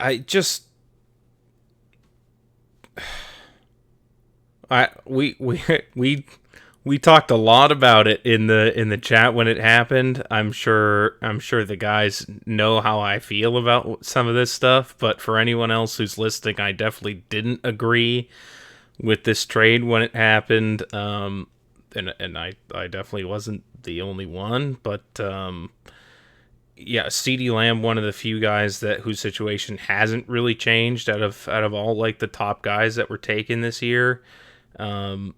we talked a lot about it in the chat when it happened. I'm sure the guys know how I feel about some of this stuff, but for anyone else who's listening, I definitely didn't agree with this trade when it happened. And I definitely wasn't the only one, but yeah, CeeDee Lamb, one of the few guys whose situation hasn't really changed out of all like the top guys that were taken this year. And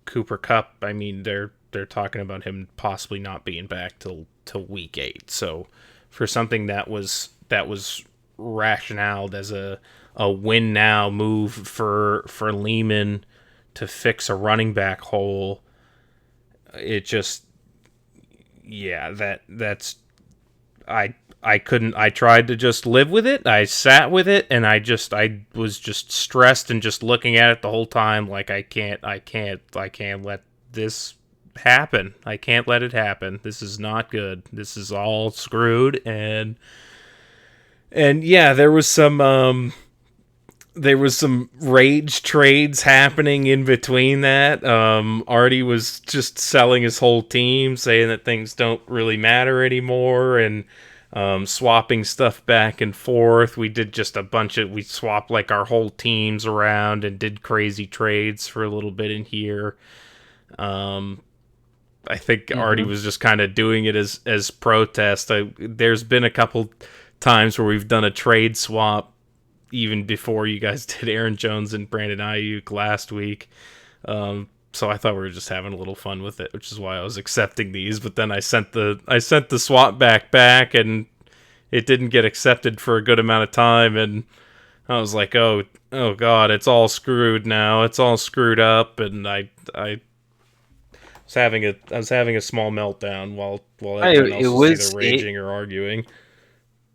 Cooper Kupp, I mean, they're talking about him possibly not being back till week 8. So for something that was rationaled as a win now move for Lehman to fix a running back hole, it just, yeah, that's I couldn't. I tried to just live with it. I sat with it, and I was just stressed and just looking at it the whole time. Like I can't let this happen. I can't let it happen. This is not good. This is all screwed. And yeah, there was some rage trades happening in between that. Artie was just selling his whole team, saying that things don't really matter anymore, and swapping stuff back and forth. We did just we swapped like our whole teams around and did crazy trades for a little bit in here. I think Artie was just kind of doing it as protest. There's been a couple times where we've done a trade swap even before you guys did Aaron Jones and Brandon Ayuk last week. So I thought we were just having a little fun with it, which is why I was accepting these. But then I sent the swap back, and it didn't get accepted for a good amount of time. And I was like, oh God, it's all screwed now. It's all screwed up. And I was having a small meltdown while everyone else was either raging or arguing.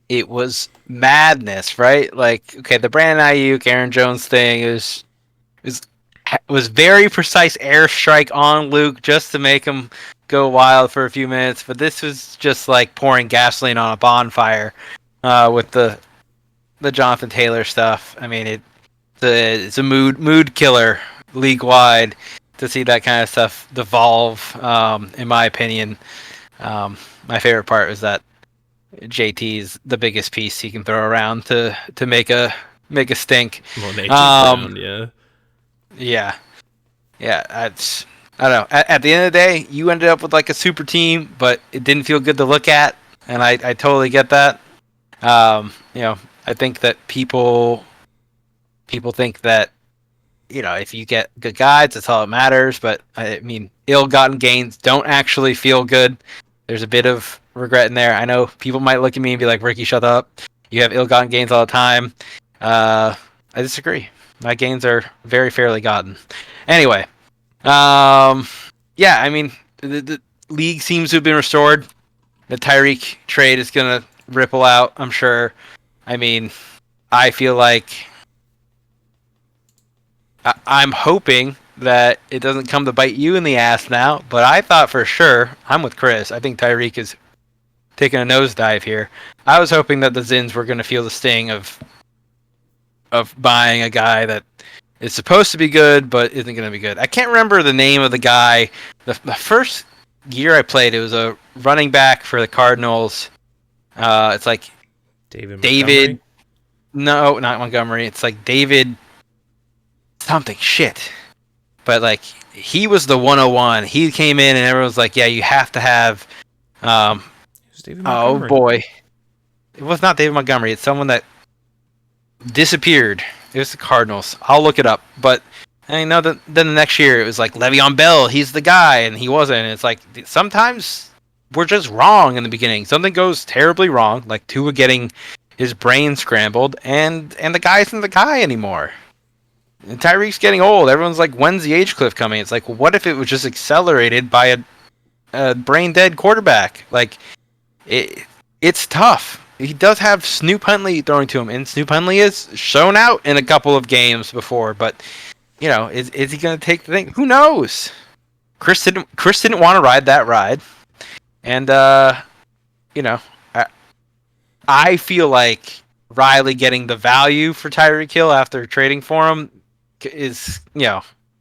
It was madness, right? Like, okay, the Brandon Ayuk, Aaron Jones thing was very precise airstrike on Luke just to make him go wild for a few minutes. But this was just like pouring gasoline on a bonfire with the Jonathan Taylor stuff. I mean, it's a mood killer league wide to see that kind of stuff devolve. In my opinion, my favorite part was that JT's the biggest piece he can throw around to make a stink. Well, nature's round, yeah. I don't know. At the end of the day, you ended up with like a super team, but it didn't feel good to look at, and I totally get that. I think that people think that if you get good guides, that's all that matters. But I mean, ill-gotten gains don't actually feel good. There's a bit of regret in there. I know people might look at me and be like, Ricky, shut up. You have ill-gotten gains all the time. I disagree. My gains are very fairly gotten. Anyway, I mean, the league seems to have been restored. The Tyreek trade is going to ripple out, I'm sure. I mean, I feel like I'm hoping that it doesn't come to bite you in the ass now, but I thought for sure, I'm with Chris, I think Tyreek is taking a nosedive here. I was hoping that the Zins were going to feel the sting of buying a guy that is supposed to be good, but isn't going to be good. I can't remember the name of the guy. The first year I played, it was a running back for the Cardinals. It's like David. No, not Montgomery. It's like David something shit. But like he was the 101. He came in and everyone was like, "Yeah, you have to have." Oh boy, it was not David Montgomery. It's someone that disappeared. It was the Cardinals. I'll look it up. But I know that then the next year it was like Le'Veon Bell. He's the guy, and he wasn't. And it's like sometimes we're just wrong in the beginning. Something goes terribly wrong, like Tua getting his brain scrambled, and the guy isn't the guy anymore. And Tyreek's getting old. Everyone's like, when's the age cliff coming? It's like, what if it was just accelerated by a brain dead quarterback? Like, it's tough. He does have Snoop Huntley throwing to him, and Snoop Huntley has shown out in a couple of games before. But is he going to take the thing? Who knows? Chris didn't want to ride that ride, and I feel like Riley getting the value for Tyreek Hill after trading for him is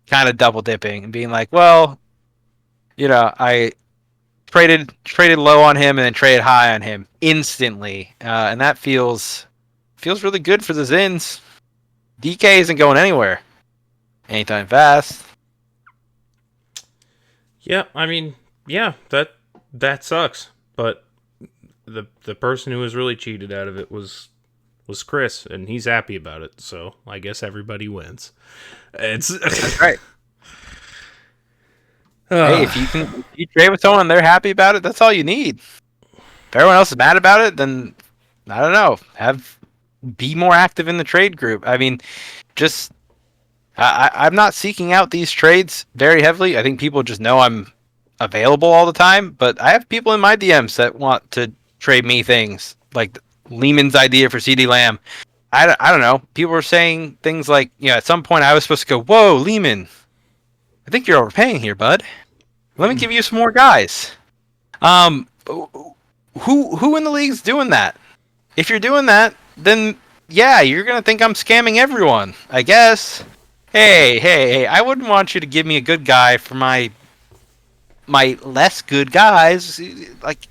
kind of double dipping and being like, well, I traded low on him and then traded high on him instantly, and that feels really good for the Zins. DK isn't going anywhere anytime fast. Yeah, I mean, yeah, that sucks. But the person who was really cheated out of it was Chris, and he's happy about it. So I guess everybody wins. That's right. Hey, if you trade with someone and they're happy about it, that's all you need. If everyone else is mad about it, then I don't know. Be more active in the trade group. I mean, just I'm not seeking out these trades very heavily. I think people just know I'm available all the time. But I have people in my DMs that want to trade me things, like Lehman's idea for CeeDee Lamb. I don't know. People were saying things like, at some point I was supposed to go, whoa, Lehman, I think you're overpaying here, bud. Let me give you some more guys. Who in the league's doing that? If you're doing that, then yeah, you're gonna think I'm scamming everyone, I guess. Hey, I wouldn't want you to give me a good guy for my less good guys. Like,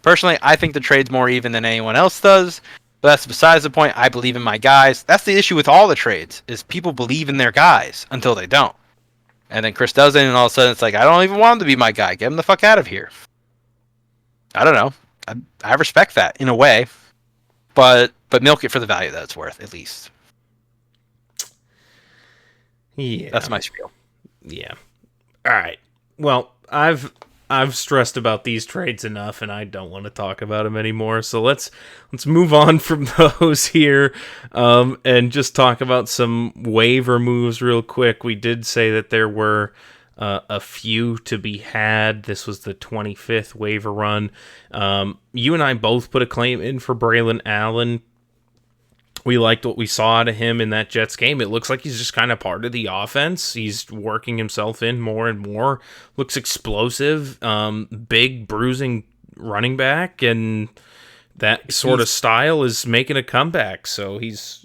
personally, I think the trade's more even than anyone else does. But that's besides the point. I believe in my guys. That's the issue with all the trades, is people believe in their guys until they don't. And then Chris does it, and all of a sudden it's like, I don't even want him to be my guy. Get him the fuck out of here. I don't know. I respect that in a way. But milk it for the value that it's worth, at least. Yeah. That's my spiel. Yeah. All right. Well, I've stressed about these trades enough, and I don't want to talk about them anymore. So let's move on from those here, and just talk about some waiver moves real quick. We did say that there were a few to be had. This was the 25th waiver run. You and I both put a claim in for Braylon Allen. We liked what we saw out of him in that Jets game. It looks like he's just kind of part of the offense. He's working himself in more and more. Looks explosive, big, bruising running back, and that sort of style is making a comeback. So he's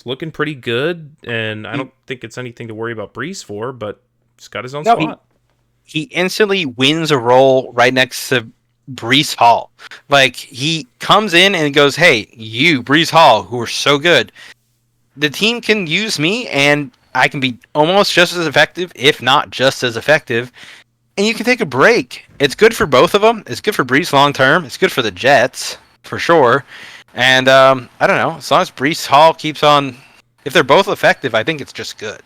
looking pretty good, and I don't think it's anything to worry about Brees for, but he's got his own spot. He instantly wins a role right next to Brees Hall. Like, he comes in and goes, hey, you, Brees Hall, who are so good, the team can use me, and I can be almost just as effective, if not just as effective, and you can take a break. It's good for both of them. It's good for Brees long term. It's good for the Jets, for sure. And, I don't know, as long as Brees Hall keeps on, if they're both effective, I think it's just good.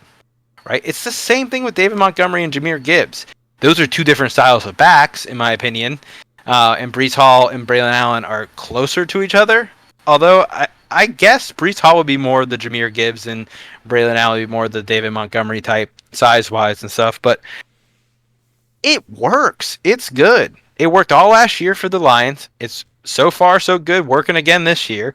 Right? It's the same thing with David Montgomery and Jahmyr Gibbs. Those are two different styles of backs, in my opinion. And Brees Hall and Braylon Allen are closer to each other. Although I guess Brees Hall would be more the Jahmyr Gibbs and Braylon Allen would be more the David Montgomery type, size-wise and stuff. But it works. It's good. It worked all last year for the Lions. It's so far so good, working again this year.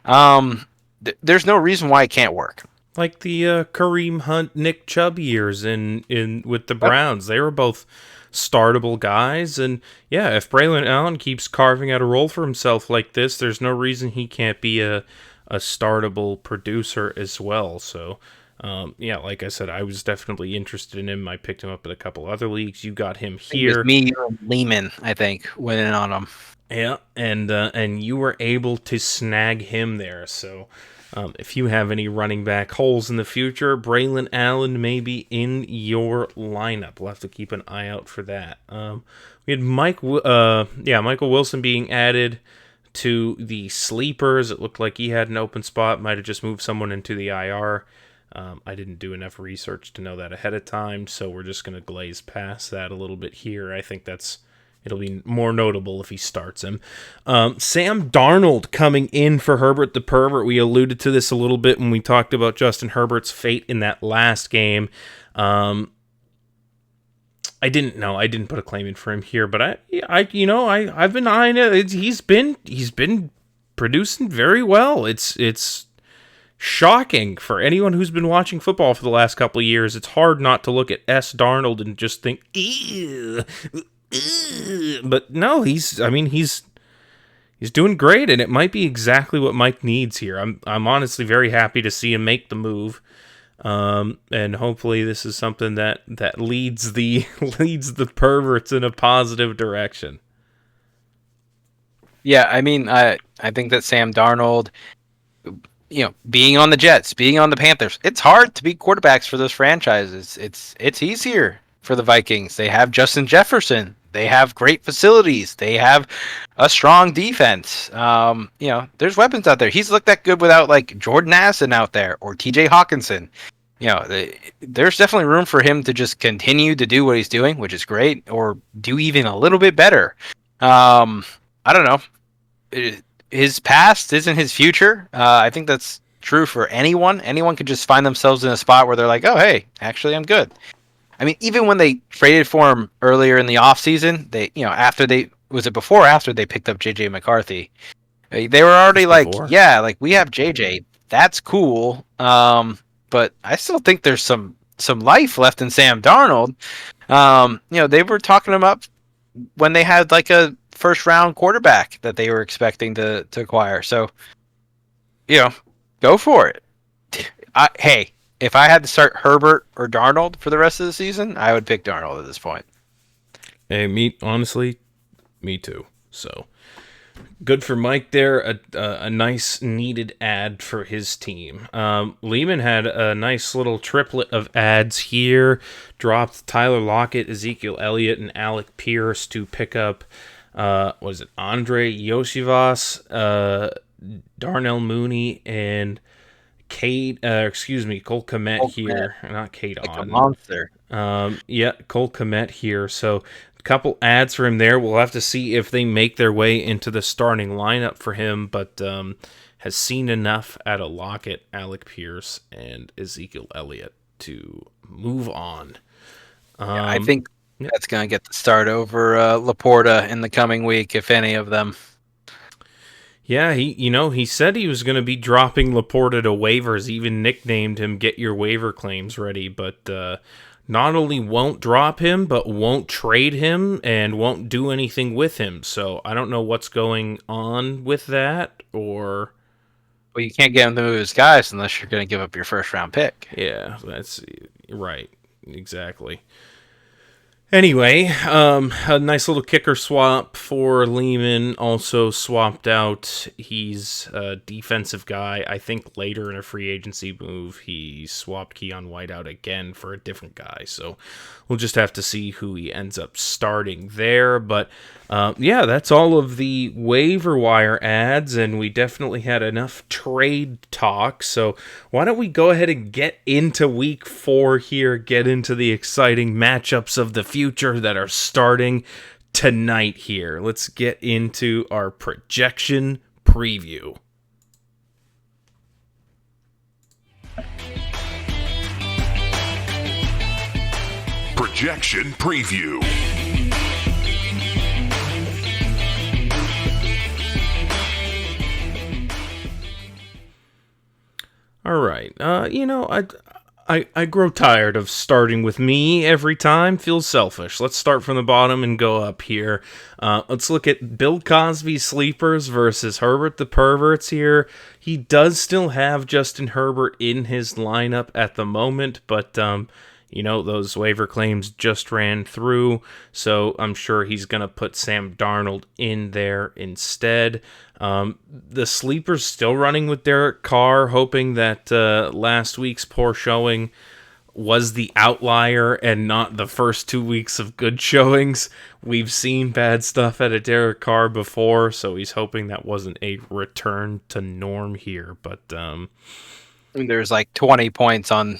There's no reason why it can't work. Like the Kareem Hunt, Nick Chubb years in with the Browns. They were both startable guys, and yeah, if Braylon Allen keeps carving out a role for himself like this, there's no reason he can't be a startable producer as well. So yeah, like I said, I was definitely interested in him. I picked him up in a couple other leagues. You got him here. It was me and Lehman, I think, went in on him. Yeah, and you were able to snag him there. So if you have any running back holes in the future, Braylon Allen may be in your lineup. We'll have to keep an eye out for that. We had Michael Wilson being added to the sleepers. It looked like he had an open spot. Might have just moved someone into the IR. I didn't do enough research to know that ahead of time, so we're just going to glaze past that a little bit here. I think it'll be more notable if he starts him. Sam Darnold coming in for Herbert the Pervert. We alluded to this a little bit when we talked about Justin Herbert's fate in that last game. I didn't put a claim in for him here, but I've been eyeing it. He's been producing very well. It's shocking for anyone who's been watching football for the last couple of years. It's hard not to look at S. Darnold and just think, ew. But no, he's doing great, and it might be exactly what Mike needs here. I'm honestly very happy to see him make the move, and hopefully this is something that leads the perverts in a positive direction. Yeah, I mean, I think that Sam Darnold, being on the Jets, being on the Panthers, it's hard to beat quarterbacks for those franchises. It's easier for the Vikings. They have Justin Jefferson. They have great facilities. They have a strong defense. There's weapons out there. He's looked that good without like Jordan Addison out there or TJ Hawkinson. There's definitely room for him to just continue to do what he's doing, which is great, or do even a little bit better. I don't know. His past isn't his future. I think that's true for anyone. Anyone could just find themselves in a spot where they're like, oh, hey, actually, I'm good. I mean, even when they traded for him earlier in the offseason, before or after they picked up JJ McCarthy? They were already we have JJ. That's cool. But I still think there's some life left in Sam Darnold. They were talking him up when they had like a first round quarterback that they were expecting to acquire. So, go for it. Hey, if I had to start Herbert or Darnold for the rest of the season, I would pick Darnold at this point. Hey, honestly, me too. So good for Mike there. A nice needed ad for his team. Lehman had a nice little triplet of ads here. Dropped Tyler Lockett, Ezekiel Elliott, and Alec Pierce to pick up Andre Yosivas, Darnell Mooney, and Cole Kmet here. Not Kate like on. A monster. Cole Kmet here. So a couple ads for him there. We'll have to see if they make their way into the starting lineup for him, but has seen enough out of Lockett, Alec Pierce, and Ezekiel Elliott to move on. I think yeah. that's going to get the start over Laporta in the coming week, if any of them. Yeah, he said he was going to be dropping Laporta to waivers, even nicknamed him "Get Your Waiver Claims Ready," but not only won't drop him, but won't trade him and won't do anything with him. So I don't know what's going on with that, or... Well, you can't get him to move his guys unless you're going to give up your first round pick. Yeah, that's right. Exactly. Anyway, a nice little kicker swap for Lehman. Also swapped out. He's a defensive guy. I think later in a free agency move, he swapped Keon White out again for a different guy. So we'll just have to see who he ends up starting there. But yeah, that's all of the waiver wire ads, and we definitely had enough trade talk. So why don't we go ahead and get into week 4 here, get into the exciting matchups of the future that are starting tonight here. Let's get into our projection preview. Projection preview. All right. I grow tired of starting with me every time. Feels selfish. Let's start from the bottom and go up here. Let's look at Bill Cosby's sleepers versus Herbert the Perverts here. He does still have Justin Herbert in his lineup at the moment, but those waiver claims just ran through, so I'm sure he's going to put Sam Darnold in there instead. The sleepers still running with Derek Carr, hoping that last week's poor showing was the outlier and not the first 2 weeks of good showings. We've seen bad stuff out of Derek Carr before, so he's hoping that wasn't a return to norm here. But there's like 20 points on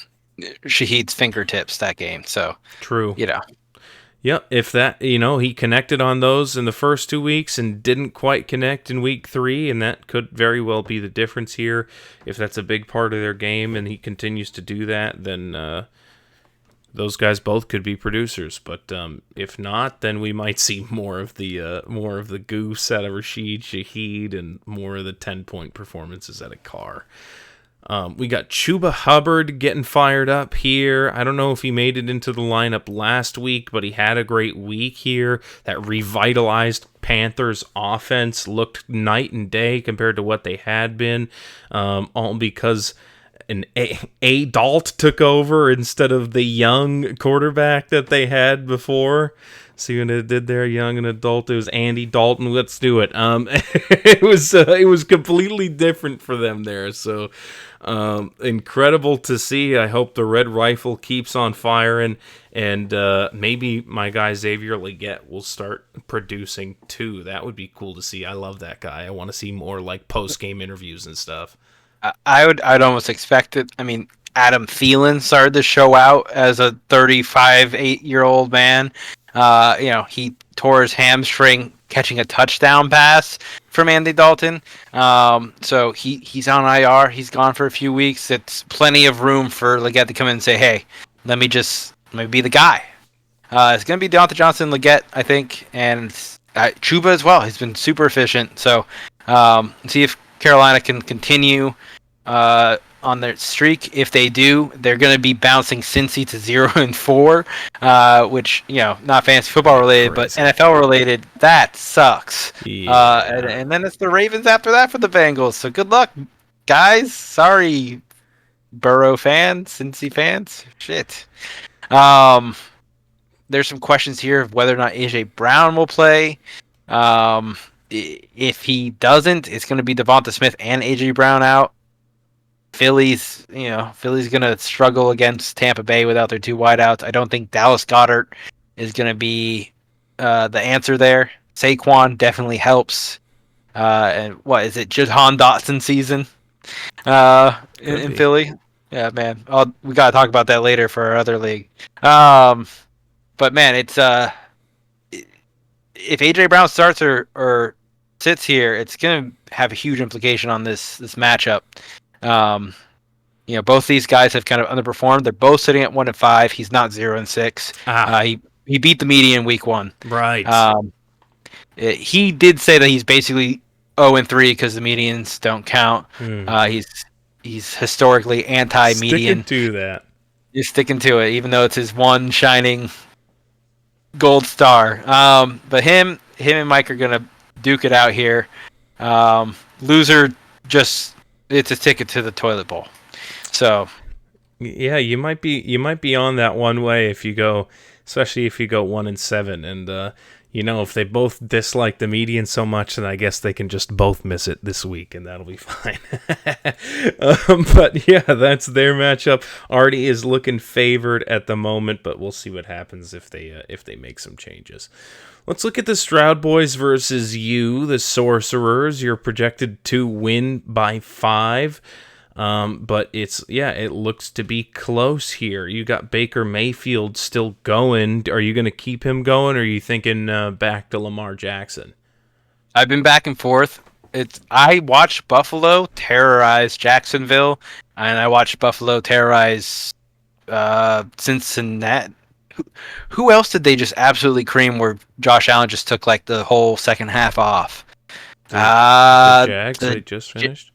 Shaheed's fingertips that game, so true. Yep, if that, he connected on those in the first 2 weeks and didn't quite connect in week 3, and that could very well be the difference here. If that's a big part of their game and he continues to do that, then those guys both could be producers. But if not, then we might see more of the goose out of Rashid Shaheed and more of the 10-point performances out of Carr. We got Chuba Hubbard getting fired up here. I don't know if he made it into the lineup last week, but he had a great week here. That revitalized Panthers offense looked night and day compared to what they had been, all because an Dalt took over instead of the young quarterback that they had before. See what it did there, young and adult. It was Andy Dalton. Let's do it. It was completely different for them there. So incredible to see. I hope the Red Rifle keeps on firing, and maybe my guy Xavier Legette will start producing too. That would be cool to see. I love that guy. I want to see more like post game interviews and stuff. I'd almost expect it. I mean, Adam Thielen started the show out as a 8-year-old man. He tore his hamstring catching a touchdown pass from Andy Dalton. So he's on IR. He's gone for a few weeks. It's plenty of room for Legette to come in and say, hey, let me be the guy. It's going to be Deontay Johnson, Legette, I think, and Chuba as well. He's been super efficient. So see if Carolina can continue on their streak. If they do, they're going to be bouncing Cincy to 0-4, which not fantasy football related, but NFL related. That sucks. Yeah. And then it's the Ravens after that for the Bengals. So good luck, guys. Sorry, Burrow fans, Cincy fans. Shit. There's some questions here of whether or not AJ Brown will play. If he doesn't, it's going to be Devonta Smith and AJ Brown out. Philly's going to struggle against Tampa Bay without their 2 wideouts. I don't think Dallas Goedert is going to be the answer there. Saquon definitely helps. And what is it? Jahan Dotson season in Philly. Yeah, man. We got to talk about that later for our other league. But man, it's if AJ Brown starts or sits here, it's going to have a huge implication on this matchup. Both these guys have kind of underperformed. They're both sitting at 1-5. He's not 0-6. He beat the median week 1. Right. He did say that he's basically 0-3 because the medians don't count. He's historically anti-median. Sticking to that. He's sticking to it, even though it's his one shining gold star. But him and Mike are gonna duke it out here. Loser, just it's a ticket to the toilet bowl. So yeah, you might be on that one way if you go, especially if you go 1-7, and if they both dislike the median so much, then I guess they can just both miss it this week, and that'll be fine. But yeah, that's their matchup. Artie is looking favored at the moment, but we'll see what happens if they make some changes. Let's look at the Stroud Boys versus you, the Sorcerers. You're projected to win by 5. But it looks to be close here. You got Baker Mayfield still going. Are you going to keep him going, or are you thinking back to Lamar Jackson? I've been back and forth. I watched Buffalo terrorize Jacksonville, and I watched Buffalo terrorize Cincinnati. Who else did they just absolutely cream where Josh Allen just took like the whole second half off? The Jags, they just finished?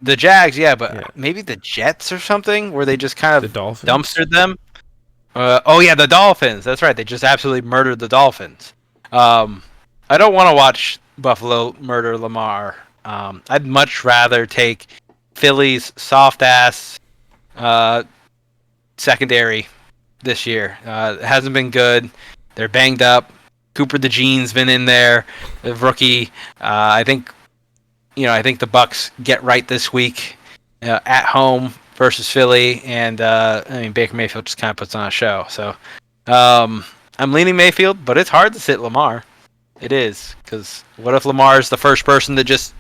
The Jags, but maybe the Jets or something, where they just kind of dumpstered them. The Dolphins. That's right. They just absolutely murdered the Dolphins. I don't want to watch Buffalo murder Lamar. I'd much rather take Philly's soft-ass secondary this year. It hasn't been good. They're banged up. Cooper DeJean's been in there, the rookie. I think the Bucs get right this week at home versus Philly, and Baker Mayfield just kind of puts on a show. So I'm leaning Mayfield, but it's hard to sit Lamar. It is, because what if Lamar is the first person that just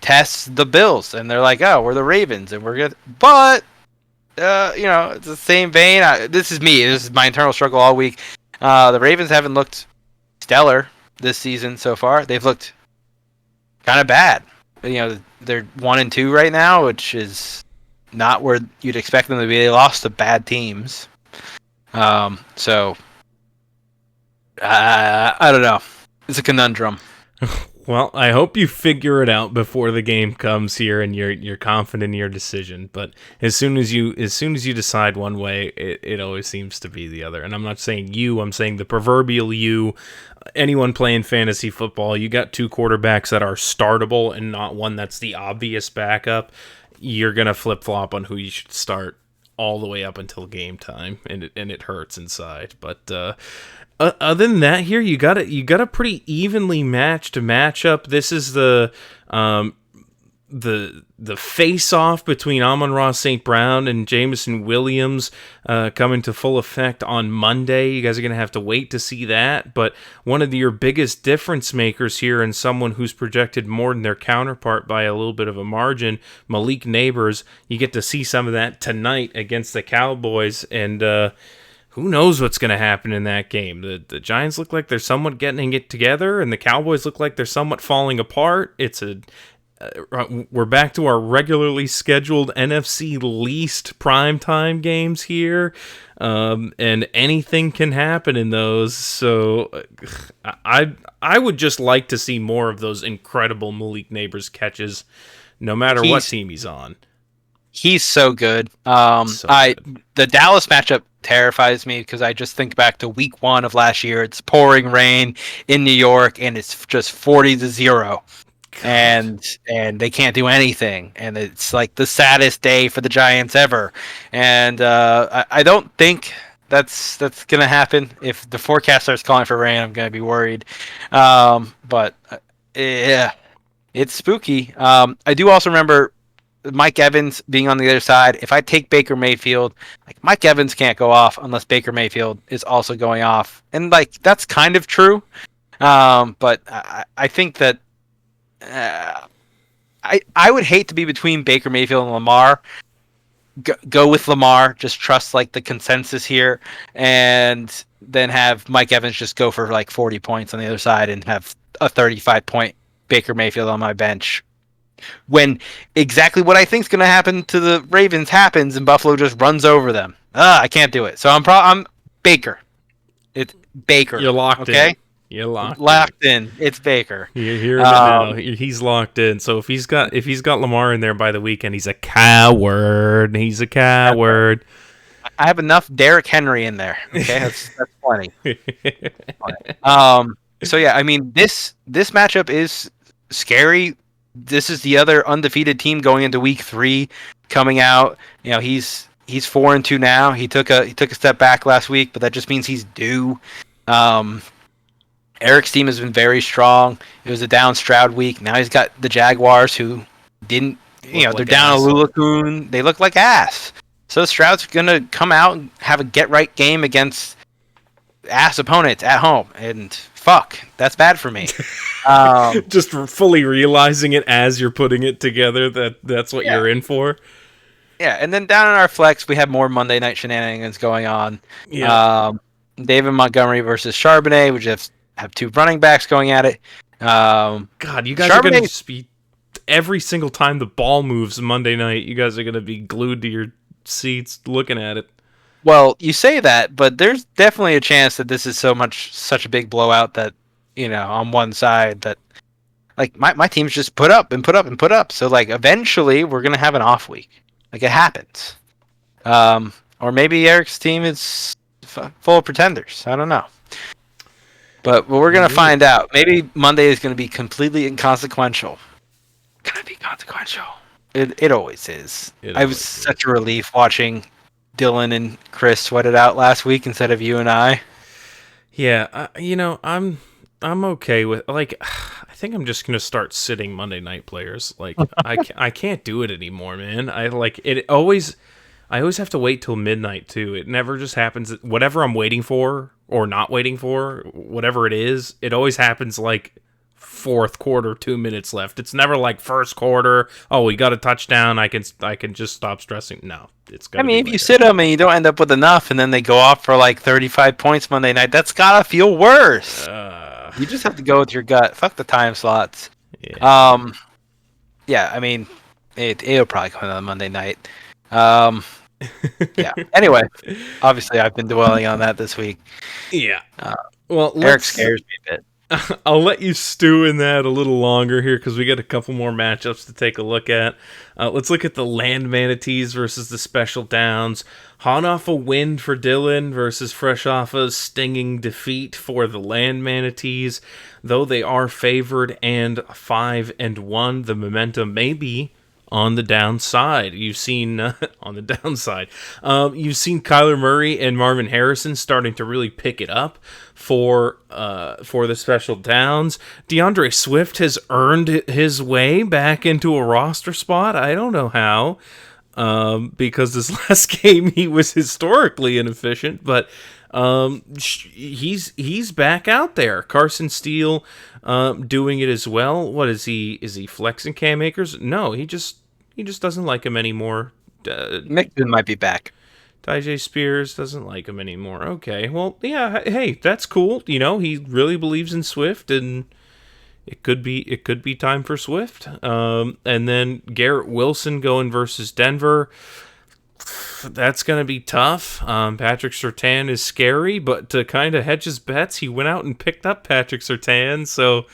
tests the Bills, and they're like, oh, we're the Ravens, and we're good. But it's the same vein. This is me. This is my internal struggle all week. The Ravens haven't looked stellar this season so far. They've looked kind of bad. They're 1-2 right now, which is not where you'd expect them to be. They lost to bad teams. So I don't know. It's a conundrum. Well, I hope you figure it out before the game comes here, and you're confident in your decision. But as soon as you decide one way, it always seems to be the other. And I'm not saying you. I'm saying the proverbial you. Anyone playing fantasy football, you got 2 quarterbacks that are startable and not one that's the obvious backup. You're gonna flip flop on who you should start all the way up until game time, and it hurts inside. But other than that, here you got a pretty evenly matched matchup. This is the face-off between Amon-Ra St. Brown and Jameson Williams coming to full effect on Monday. You guys are going to have to wait to see that. But one of your biggest difference makers here, and someone who's projected more than their counterpart by a little bit of a margin, Malik Neighbors, you get to see some of that tonight against the Cowboys. And who knows what's going to happen in that game. The Giants look like they're somewhat getting it together, and the Cowboys look like they're somewhat falling apart. We're back to our regularly scheduled NFC least primetime games here, and anything can happen in those. So I would just like to see more of those incredible Malik Neighbors catches, no matter what team he's on. He's so good. The Dallas matchup terrifies me because I just think back to week 1 of last year. It's pouring rain in New York, and it's just 40-0. And they can't do anything, and it's like the saddest day for the Giants ever. And I don't think that's gonna happen. If the forecast starts calling for rain, I'm gonna be worried. But yeah, it's spooky. I do also remember Mike Evans being on the other side. If I take Baker Mayfield, like, Mike Evans can't go off unless Baker Mayfield is also going off, and like that's kind of true. But I think that. I would hate to be between Baker Mayfield and Lamar. Go with Lamar. Just trust like the consensus here, and then have Mike Evans just go for like 40 points on the other side, and have a 35-point Baker Mayfield on my bench when exactly what I think is going to happen to the Ravens happens and Buffalo just runs over them. I can't do it. So I'm Baker. It's Baker. You're locked okay? in. You're locked in. It's Baker. You're hearing it now. He's locked in. So if he's got Lamar in there by the weekend, he's a coward. He's a coward. I have enough Derrick Henry in there. Okay, that's plenty. So yeah, I mean this matchup is scary. This is the other undefeated team going into week 3, coming out. You know, he's 4-2 now. He took a step back last week, but that just means he's due. Eric's team has been very strong. It was a down Stroud week. Now he's got the Jaguars, who didn't, they're down a Lulakun. They look like ass. So Stroud's gonna come out and have a get right game against ass opponents at home, and fuck, that's bad for me. Just fully realizing it as you're putting it together that's what you're in for. Yeah, and then down in our flex, we have more Monday night shenanigans going on. Yeah. David Montgomery versus Charbonnet, which have 2 running backs going at it. God, you guys are going to just be, every single time the ball moves Monday night, you guys are going to be glued to your seats looking at it. Well, you say that, but there's definitely a chance that this is such a big blowout that, on one side that, like, my team's just put up and put up and put up. So, like, eventually we're going to have an off week. Like, it happens. Or maybe Eric's team is full of pretenders. I don't know. But we're going to find out. Maybe Monday is going to be completely inconsequential. Going to be consequential. It always is. I was such a relief watching Dylan and Chris sweat it out last week instead of you and I. Yeah, I'm okay with, like, I think I'm just gonna start sitting Monday night players. Like, I can't do it anymore, man. I always have to wait till midnight too. It never just happens. Whatever I'm waiting for or not waiting for, whatever it is, it always happens like fourth quarter, 2 minutes left. It's never like first quarter. Oh, we got a touchdown. I can just stop stressing. No, it's got. I mean, if you sit them and you don't end up with enough, and then they go off for like 35 points Monday night, that's gotta feel worse. You just have to go with your gut. Fuck the time slots. Yeah. Yeah. I mean, it'll probably come on Monday night. Yeah. Anyway, obviously, I've been dwelling on that this week. Yeah. Well, Eric scares me a bit. I'll let you stew in that a little longer here because we got a couple more matchups to take a look at. Let's look at the Land Manatees versus the Special Downs. Hot off a win for Dylan versus fresh off a stinging defeat for the Land Manatees. Though they are favored and 5-1, the momentum may be on the downside. You've seen on the downside. You've seen Kyler Murray and Marvin Harrison starting to really pick it up for the Special Downs. DeAndre Swift has earned his way back into a roster spot. I don't know how, because this last game he was historically inefficient, but he's back out there. Carson Steele doing it as well. What is he? Is he flexing Cam Akers? No, he just doesn't like him anymore. Mixon might be back. Tyjae Spears doesn't like him anymore. Okay, well, yeah, hey, that's cool. He really believes in Swift, and it could be time for Swift. And then Garrett Wilson going versus Denver. That's going to be tough. Patrick Surtain is scary, but to kind of hedge his bets, he went out and picked up Patrick Surtain. So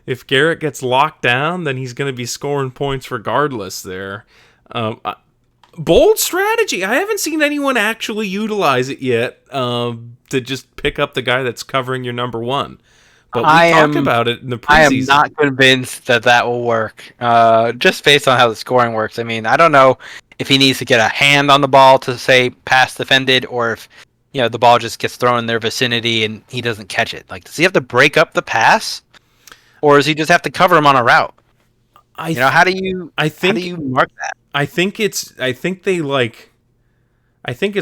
if Garrett gets locked down, then he's going to be scoring points regardless there. Bold strategy. I haven't seen anyone actually utilize it yet to just pick up the guy that's covering your number one. But we talked about it in the preseason. I am not convinced that will work, just based on how the scoring works. I mean, I don't know if he needs to get a hand on the ball to say pass defended, or if the ball just gets thrown in their vicinity and he doesn't catch it. Like, does he have to break up the pass, or does he just have to cover him on a route? How do you mark that? I think it's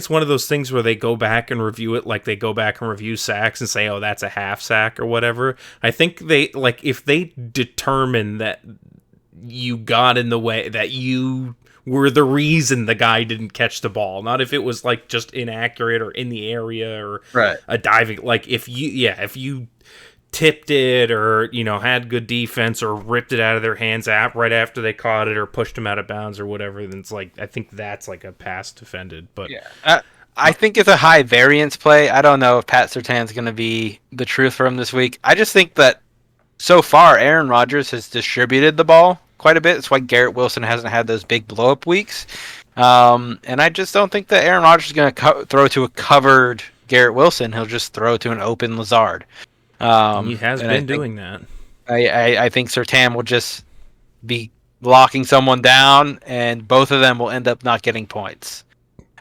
one of those things where they go back and review it, like they go back and review sacks and say, oh, that's a half sack or whatever. I think if they determine that you got in the way, that you were the reason the guy didn't catch the ball, not if it was like just inaccurate or in the area or right. a diving, like if you tipped it or, had good defense or ripped it out of their hands right after they caught it or pushed them out of bounds or whatever, then it's like, I think that's like a pass defended. But Yeah. I think it's a high variance play. I don't know if Pat Surtain's going to be the truth for him this week. I just think that so far, Aaron Rodgers has distributed the ball quite a bit. That's why Garrett Wilson hasn't had those big blow-up weeks. And I just don't think that Aaron Rodgers is going to throw to a covered Garrett Wilson. He'll just throw to an open Lazard. He has been doing that. I think Surtain will just be locking someone down, and both of them will end up not getting points.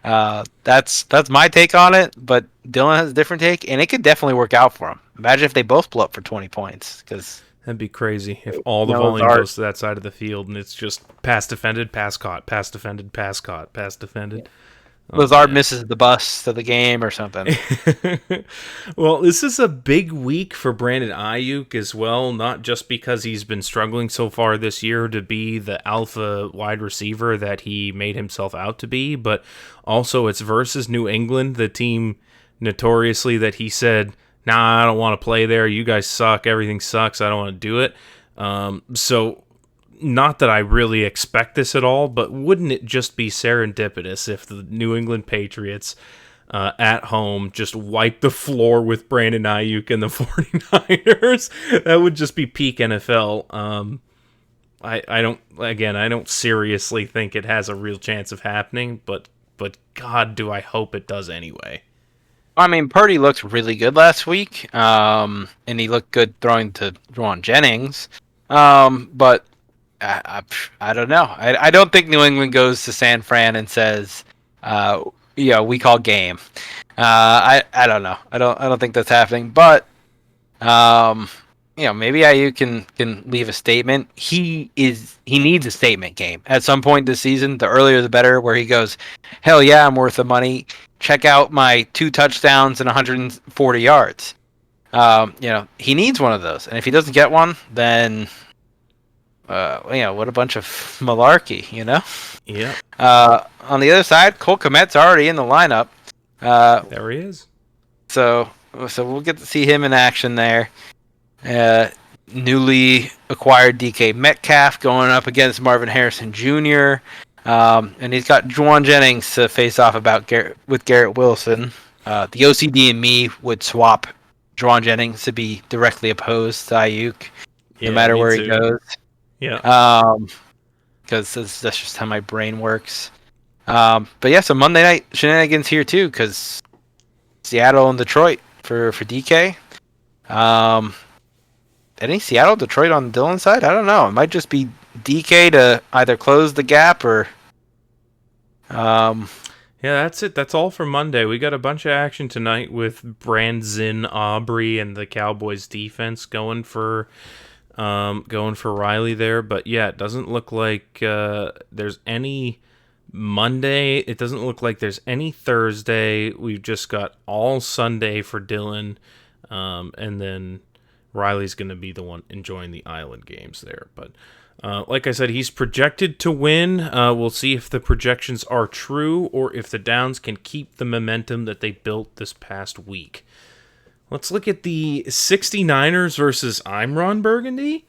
That's my take on it, but Dylan has a different take, and it could definitely work out for him. Imagine if they both blow up for 20 points, because that'd be crazy if all the volume goes to that side of the field and it's just pass defended, pass caught, pass defended, pass caught, pass defended. Lazard misses the bus to the game or something. Well, this is a big week for Brandon Ayuk as well, not just because he's been struggling so far this year to be the alpha wide receiver that he made himself out to be, but also it's versus New England, the team notoriously that he said, nah, I don't want to play there. You guys suck. Everything sucks. I don't want to do it. So not that I really expect this at all, but wouldn't it just be serendipitous if the New England Patriots at home just wipe the floor with Brandon Ayuk and the 49ers? That would just be peak NFL. I don't seriously think it has a real chance of happening, but God, do I hope it does anyway. I mean, Purdy looked really good last week, and he looked good throwing to Juwan Jennings. But I don't know. I don't think New England goes to San Fran and says, we call game. I don't know. I don't think that's happening. But maybe Ayuk can leave a statement. He needs a statement game at some point this season. The earlier the better. Where he goes, hell yeah, I'm worth the money. Check out my 2 touchdowns and 140 yards. He needs one of those, and if he doesn't get one, then what a bunch of malarkey, Yeah. On the other side, Cole Kmet's already in the lineup. There he is. So we'll get to see him in action there. Newly acquired DK Metcalf going up against Marvin Harrison Jr. And he's got Juwan Jennings to face off with Garrett Wilson. The OCD and me would swap Juwan Jennings to be directly opposed to Ayuk, no matter where he goes. Yeah. Because that's just how my brain works. But yeah, so Monday night shenanigans here too, because Seattle and Detroit for DK. Any Seattle Detroit on Dylan's side? I don't know. It might just be DK to either close the gap or. Yeah, that's it. That's all for Monday. We got a bunch of action tonight with Brandon Aubrey and the Cowboys defense going for Riley there. But yeah, it doesn't look like there's any Monday. It doesn't look like there's any Thursday. We've just got all Sunday for Dylan, and then Riley's going to be the one enjoying the island games there. But like I said, he's projected to win. We'll see if the projections are true or if the Downs can keep the momentum that they built this past week. Let's look at the 69ers versus Imron Burgundy.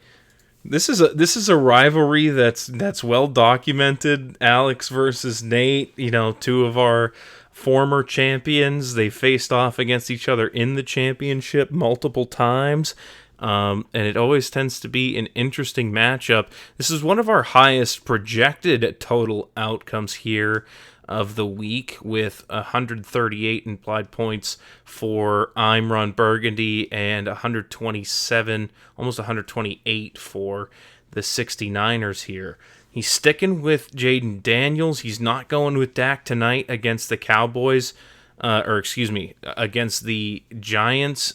This is a rivalry that's well documented. Alex versus Nate, two of our former champions. They faced off against each other in the championship multiple times. And it always tends to be an interesting matchup. This is one of our highest projected total outcomes here of the week, with 138 implied points for Imron Burgundy and 127, almost 128 for the 69ers here. He's sticking with Jaden Daniels. He's not going with Dak tonight against the Cowboys. Against the Giants,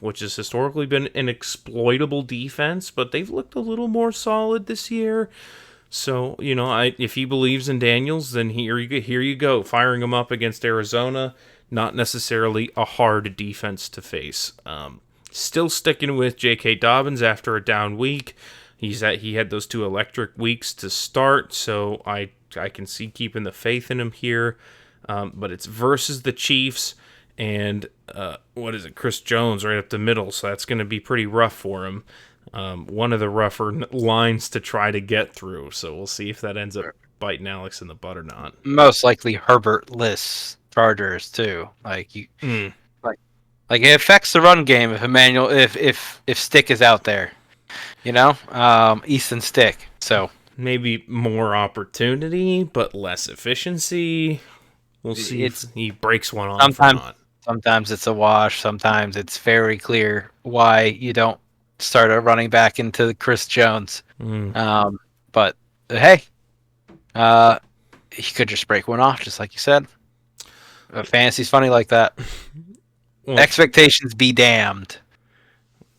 which has historically been an exploitable defense, but they've looked a little more solid this year. So, if he believes in Daniels, then here you go, firing him up against Arizona. Not necessarily a hard defense to face. Still sticking with J.K. Dobbins after a down week. He had those 2 electric weeks to start, so I can see keeping the faith in him here. But it's versus the Chiefs, and Chris Jones right up the middle, so that's going to be pretty rough for him. One of the rougher lines to try to get through, so we'll see if that ends up biting Alex in the butt or not. Most likely Herbert-less Chargers too. Like you, like it affects the run game if Stick is out there, Easton Stick. So maybe more opportunity, but less efficiency. We'll see if he breaks one off or not. Sometimes it's a wash. Sometimes it's very clear why you don't start a running back into Chris Jones. But hey, he could just break one off, just like you said. Fantasy's funny like that. Well, expectations be damned.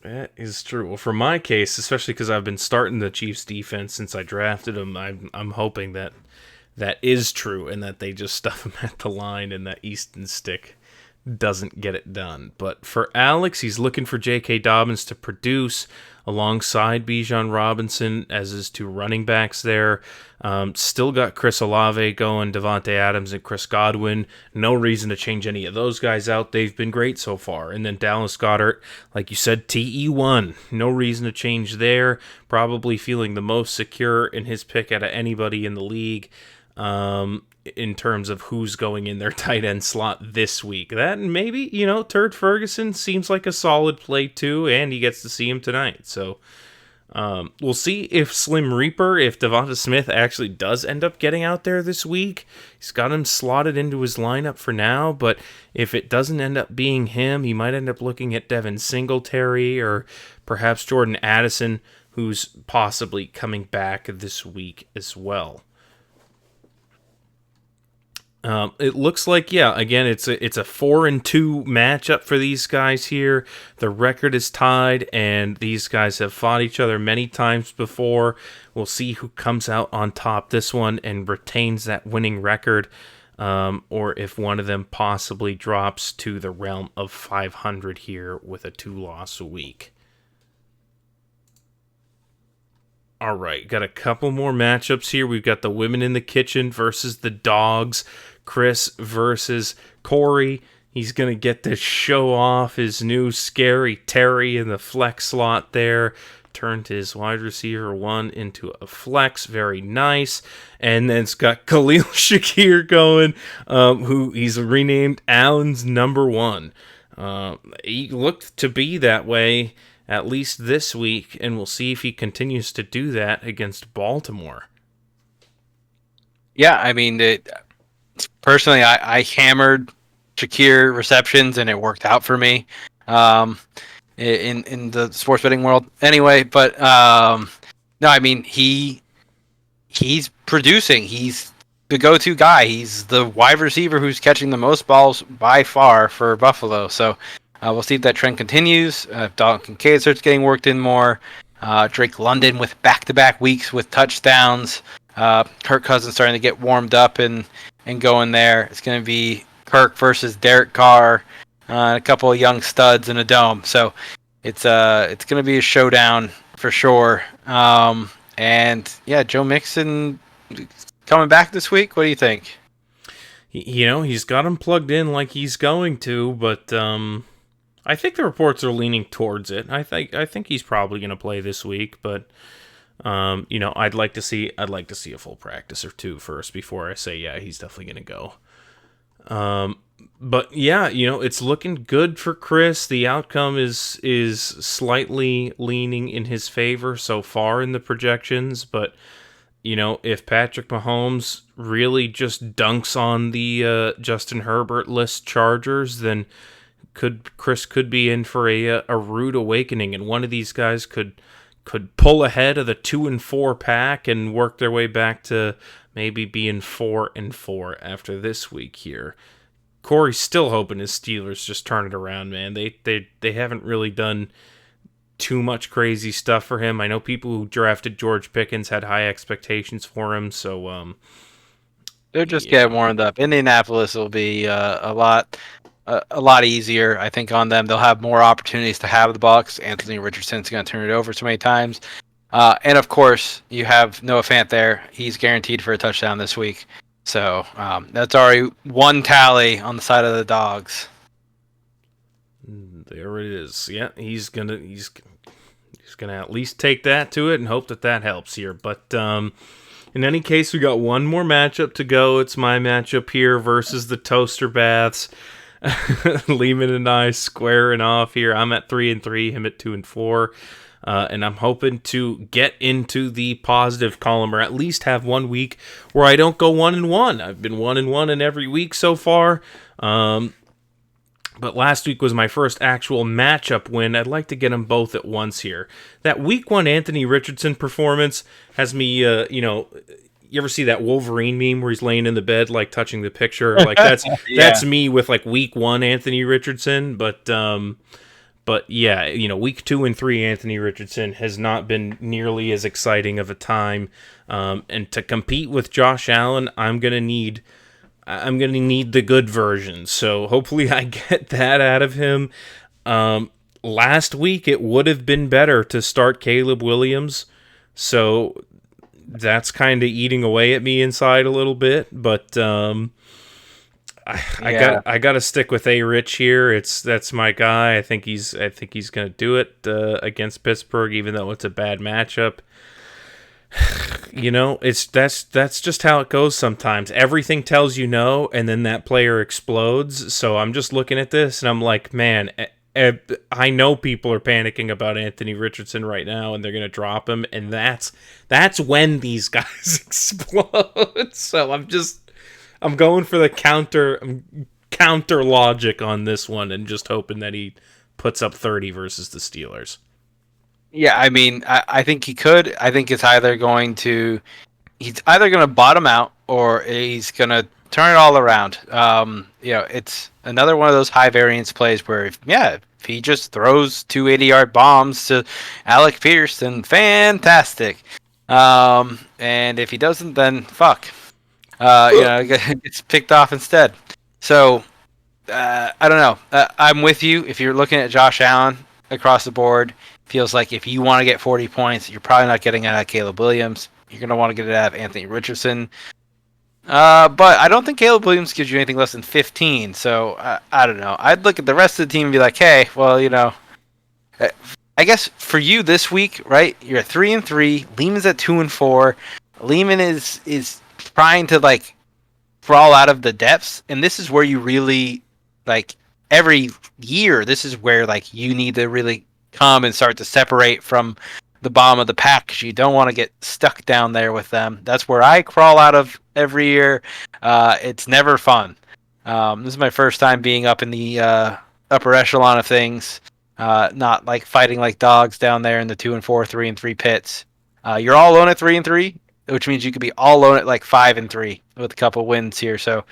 That is true. Well, for my case, especially because I've been starting the Chiefs defense since I drafted them, I'm hoping that is true and that they just stuff him at the line and that Easton Stick doesn't get it done. But for Alex, he's looking for J.K. Dobbins to produce alongside Bijan Robinson as his two running backs there. Still got Chris Olave going, Devontae Adams, and Chris Godwin. No reason to change any of those guys out. They've been great so far. And then Dallas Goedert, like you said, TE1. No reason to change there. Probably feeling the most secure in his pick out of anybody in the league. In terms of who's going in their tight end slot this week. That and maybe, Turd Ferguson seems like a solid play too, and he gets to see him tonight. So we'll see if Slim Reaper, if Devonta Smith actually does end up getting out there this week. He's got him slotted into his lineup for now, but if it doesn't end up being him, he might end up looking at Devin Singletary or perhaps Jordan Addison, who's possibly coming back this week as well. It looks like, again, it's a 4-2 matchup for these guys here. The record is tied, and these guys have fought each other many times before. We'll see who comes out on top this one and retains that winning record, or if one of them possibly drops to the realm of 500 here with a 2-loss week. All right, got a couple more matchups here. We've got the women in the kitchen versus the dogs. Chris versus Corey. He's going to get to show off his new scary Terry in the flex slot there. Turned his wide receiver 1 into a flex. Very nice. And then it's got Khalil Shakir going, who he's renamed Allen's number 1. He looked to be that way at least this week, and we'll see if he continues to do that against Baltimore. Yeah, I mean, personally, I hammered Shakir receptions, and it worked out for me in the sports betting world. Anyway, but no, I mean, he's producing. He's the go-to guy. He's the wide receiver who's catching the most balls by far for Buffalo. So we'll see if that trend continues. If Dalton Kincaid starts getting worked in more. Drake London with back-to-back weeks with touchdowns. Kirk Cousins starting to get warmed up and going there. It's going to be Kirk versus Derek Carr, and a couple of young studs in a dome. So it's going to be a showdown for sure. And yeah, Joe Mixon coming back this week. What do you think? He's got him plugged in like he's going to, but I think the reports are leaning towards it. I think he's probably going to play this week, but I'd like to see a full practice or two first before I say he's definitely going to go. But yeah, it's looking good for Chris. The outcome is slightly leaning in his favor so far in the projections, but if Patrick Mahomes really just dunks on the Justin Herbert-less Chargers, then Chris could be in for a rude awakening, and one of these guys could pull ahead of the 2-4 pack and work their way back to maybe being 4-4 after this week here. Corey's still hoping his Steelers just turn it around, man. They haven't really done too much crazy stuff for him. I know people who drafted George Pickens had high expectations for him, so they're just getting warmed up. Indianapolis will be a lot easier, I think, on them. They'll have more opportunities to have the Bucs. Anthony Richardson's going to turn it over so many times. And, of course, you have Noah Fant there. He's guaranteed for a touchdown this week. So that's already one tally on the side of the dogs. There it is. Yeah, he's gonna at least take that to it and hope that helps here. But in any case, we got one more matchup to go. It's my matchup here versus the Toaster Baths. Lehman and I squaring off here. I'm at 3-3, him at 2-4. And I'm hoping to get into the positive column, or at least have 1 week where I don't go 1-1. I've been 1-1 in every week so far. But last week was my first actual matchup win. I'd like to get them both at once here. That week 1 Anthony Richardson performance has me, you ever see that Wolverine meme where he's laying in the bed, like touching the picture? Like that's that's me with like week 1 Anthony Richardson. But yeah, week 2 and 3 Anthony Richardson has not been nearly as exciting of a time. And to compete with Josh Allen, I'm gonna need the good version. So hopefully I get that out of him. Last week it would have been better to start Caleb Williams. So that's kind of eating away at me inside a little bit, but I got to stick with A-Rich here. That's my guy. I think he's going to do it against Pittsburgh, even though it's a bad matchup. That's just how it goes sometimes. Everything tells you no, and then that player explodes. So I'm just looking at this, and I'm like, man, I know people are panicking about Anthony Richardson right now, and they're going to drop him, and that's when these guys explode. So I'm going for the counter logic on this one, and just hoping that he puts up 30 versus the Steelers. Yeah, I mean, I think he could. I think he's either going to bottom out, or he's going to turn it all around. It's another one of those high variance plays where, if he just throws 2 80-yard bombs to Alec Pierce, then fantastic. And if he doesn't, then fuck. Gets picked off instead. So, I don't know. I'm with you. If you're looking at Josh Allen across the board, feels like if you want to get 40 points, you're probably not getting it out of Caleb Williams. You're going to want to get it out of Anthony Richardson. But I don't think Caleb Williams gives you anything less than 15. So, I don't know. I'd look at the rest of the team and be like, hey, well, I guess for you this week, right? You're at 3-3. Lehman's at 2-4. Lehman is trying to crawl out of the depths, and this is where you really every year. This is where you need to really come and start to separate from the bottom of the pack, because you don't want to get stuck down there with them. That's where I crawl out of every year. It's never fun. This is my first time being up in the upper echelon of things, not fighting like dogs down there in the 2-4, 3-3 pits. You're all alone at 3-3, which means you could be all alone at 5-3 with a couple wins here. So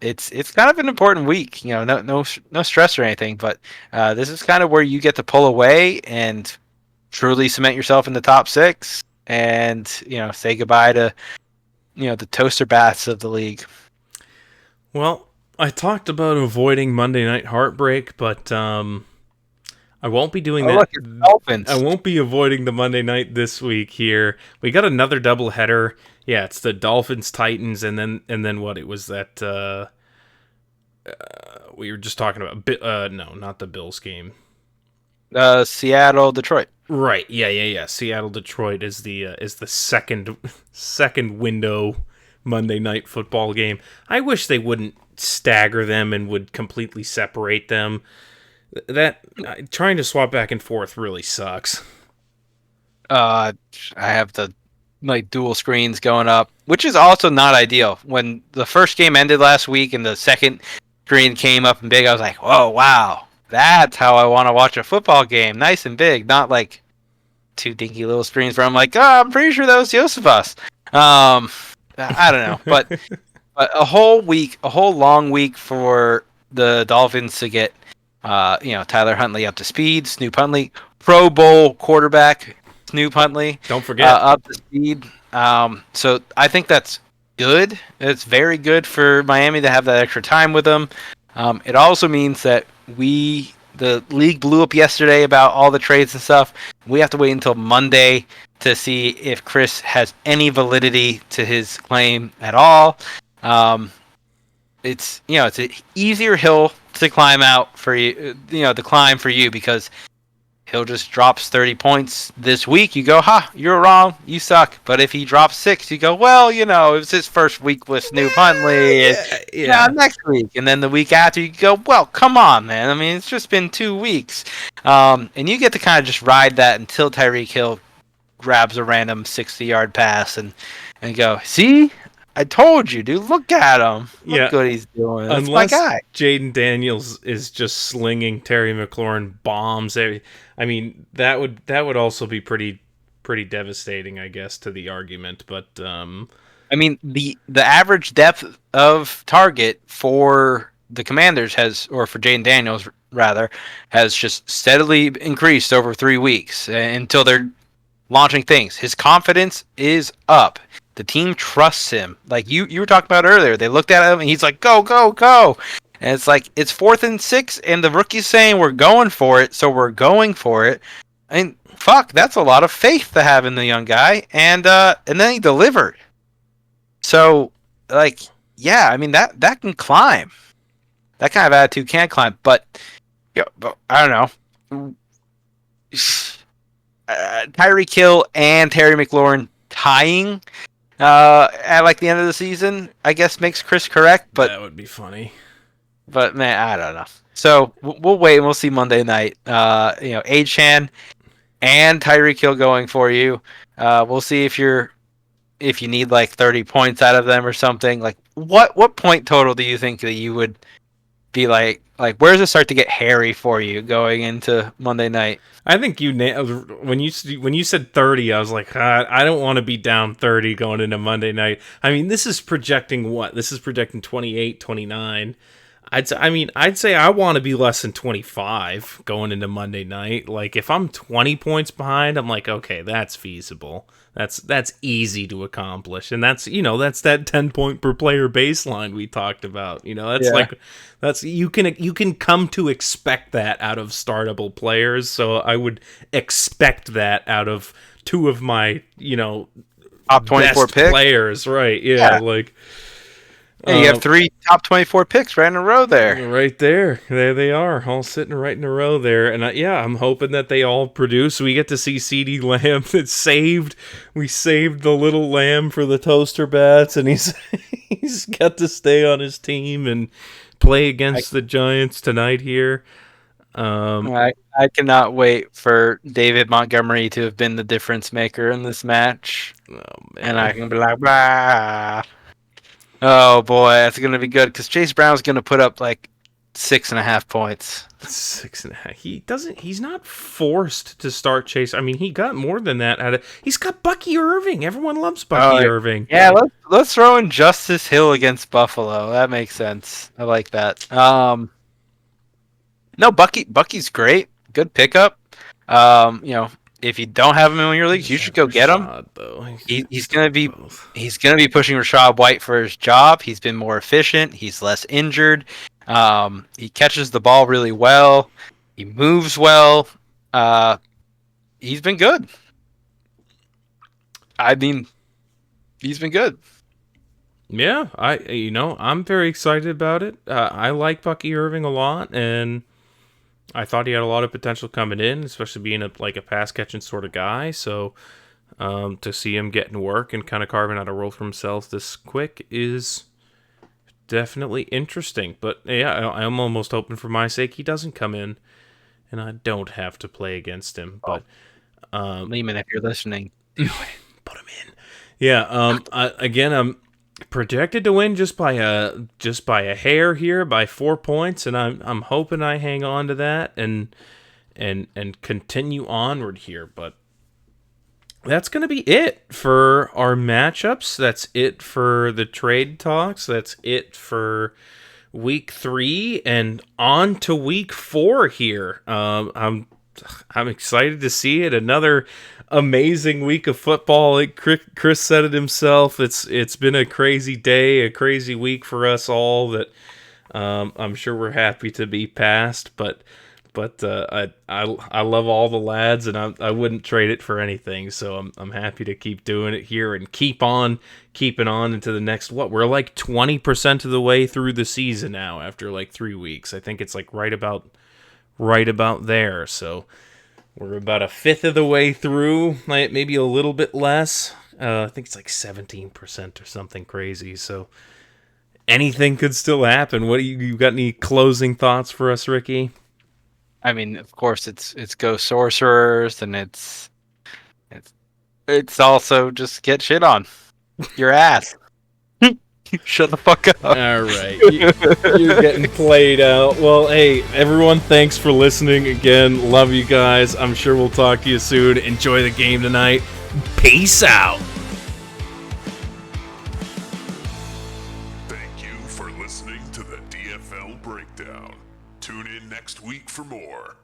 it's kind of an important week. No stress or anything, but this is kind of where you get to pull away and truly cement yourself in the top 6, and say goodbye to the toaster baths of the league. Well, I talked about avoiding Monday Night Heartbreak, but I won't be doing that. Look, it's Dolphins. I won't be avoiding the Monday night this week here. We got another doubleheader. Yeah, it's the Dolphins Titans, and then what? It was that we were just talking about. No, not the Bills game. Seattle Detroit. Right. Yeah. Seattle Detroit is the second window Monday night football game. I wish they wouldn't stagger them and would completely separate them. That trying to swap back and forth really sucks. I have the dual screens going up, which is also not ideal. When the first game ended last week and the second screen came up and big, I was like, "Oh wow, that's how I want to watch a football game, nice and big, not 2 dinky little screens where I'm like, oh, I'm pretty sure that was Josephus." I don't know, but a whole long week for the Dolphins to get Tyler Huntley up to speed. Snoop Huntley, Pro Bowl quarterback. Snoop Huntley, don't forget, up to speed. So I think that's good. It's very good for Miami to have that extra time with them. It also means that the league blew up yesterday about all the trades and stuff. We have to wait until Monday to see if Chris has any validity to his claim at all. it's it's an easier hill to climb out for you, to climb for you because he'll just drops 30 points this week. You go, you're wrong. You suck. But if he drops 6, you go, well, it was his first week with Snoop Huntley. Yeah. Next week. And then the week after, you go, well, come on, man. I mean, it's just been 2 weeks. And you get to kind of just ride that until Tyreek Hill grabs a random 60-yard pass and go, see? I told you, dude. Look at him. Look Yeah. what he's doing. That's Unless my guy. Jaden Daniels is just slinging Terry McLaurin bombs. I mean, that would also be pretty devastating, I guess, to the argument. But I mean, the average depth of target for the Commanders or for Jaden Daniels rather, has just steadily increased over 3 weeks until they're launching things. His confidence is up. The team trusts him. Like you were talking about earlier. They looked at him and he's like, go, go, go. And it's like, it's 4th and 6 and the rookie's saying we're going for it. So we're going for it. I mean, fuck, that's a lot of faith to have in the young guy. And then he delivered. So like, yeah, I mean, that can climb. That kind of attitude can climb, but I don't know. Tyreek Hill and Terry McLaurin tying at like the end of the season, I guess makes Chris correct, but that would be funny. But man, I don't know. So we'll wait and we'll see Monday night. Achan and Tyreek Hill going for you. We'll see if you need like 30 points out of them or something. Like what point total do you think that you would be like where does it start to get hairy for you going into Monday night? I think you nailed when you said 30. I was like, I don't want to be down 30 going into Monday night. I mean, this is projecting what? This is projecting 28, 29. I'd say I want to be less than 25 going into Monday night. Like if I'm 20 points behind, I'm like, okay, that's feasible. That's easy to accomplish, and that's that 10 point per player baseline we talked about. That's you can come to expect that out of startable players. So I would expect that out of 2 of my top 24 best picks players, right? Yeah. Like. Hey, you have 3 top 24 picks right in a row there. Right there. There they are, all sitting right in a row there. And I'm hoping that they all produce. We get to see CeeDee Lamb. We saved the little lamb for the toaster bats, and he's got to stay on his team and play against the Giants tonight here. I cannot wait for David Montgomery to have been the difference maker in this match. Oh, man. And I can be like, blah. Oh boy, that's gonna be good because Chase Brown's gonna put up like 6.5 points. 6.5. He's not forced to start Chase. I mean, he got more than that he's got Bucky Irving. Everyone loves Bucky Irving. Yeah, let's throw in Justice Hill against Buffalo. That makes sense. I like that. No, Bucky's great. Good pickup. If you don't have him in your leagues, you should go get him. He's gonna be pushing Rachaad White for his job. He's been more efficient. He's less injured. He catches the ball really well. He moves well. He's been good. I mean, he's been good. Yeah, I'm very excited about it. I like Bucky Irving a lot, and I thought he had a lot of potential coming in, especially being a pass catching sort of guy. So to see him getting work and kind of carving out a role for himself this quick is definitely interesting. But yeah, I'm almost hoping for my sake he doesn't come in and I don't have to play against him. But Lehman, if you're listening, do it. Put him in. Yeah. I'm projected to win just by a hair here, by 4 points, and I'm hoping I hang on to that and continue onward here. But that's going to be it for our matchups. That's it for the trade talks. That's it for week 3 and on to week 4 here. I'm excited to see it. Another amazing week of football. Like Chris said it himself. It's been a crazy day, a crazy week for us all that I'm sure we're happy to be past. But But I love all the lads, and I wouldn't trade it for anything. So I'm happy to keep doing it here and keep on keeping on into the next. What, we're like 20% of the way through the season now after like 3 weeks. I think it's like right about there. So we're about a fifth of the way through, maybe a little bit less. I think it's like 17% or something crazy. So anything could still happen. What do you got? Any closing thoughts for us, Ricky? I mean, of course, it's Ghost Sorcerers, and it's also just get shit on your ass. Shut the fuck up. All right, you're getting played out. Well, hey, everyone, thanks for listening again. Love you guys. I'm sure we'll talk to you soon. Enjoy the game tonight. Peace out. Thank you for listening to the DFL Breakdown. Tune in next week for more.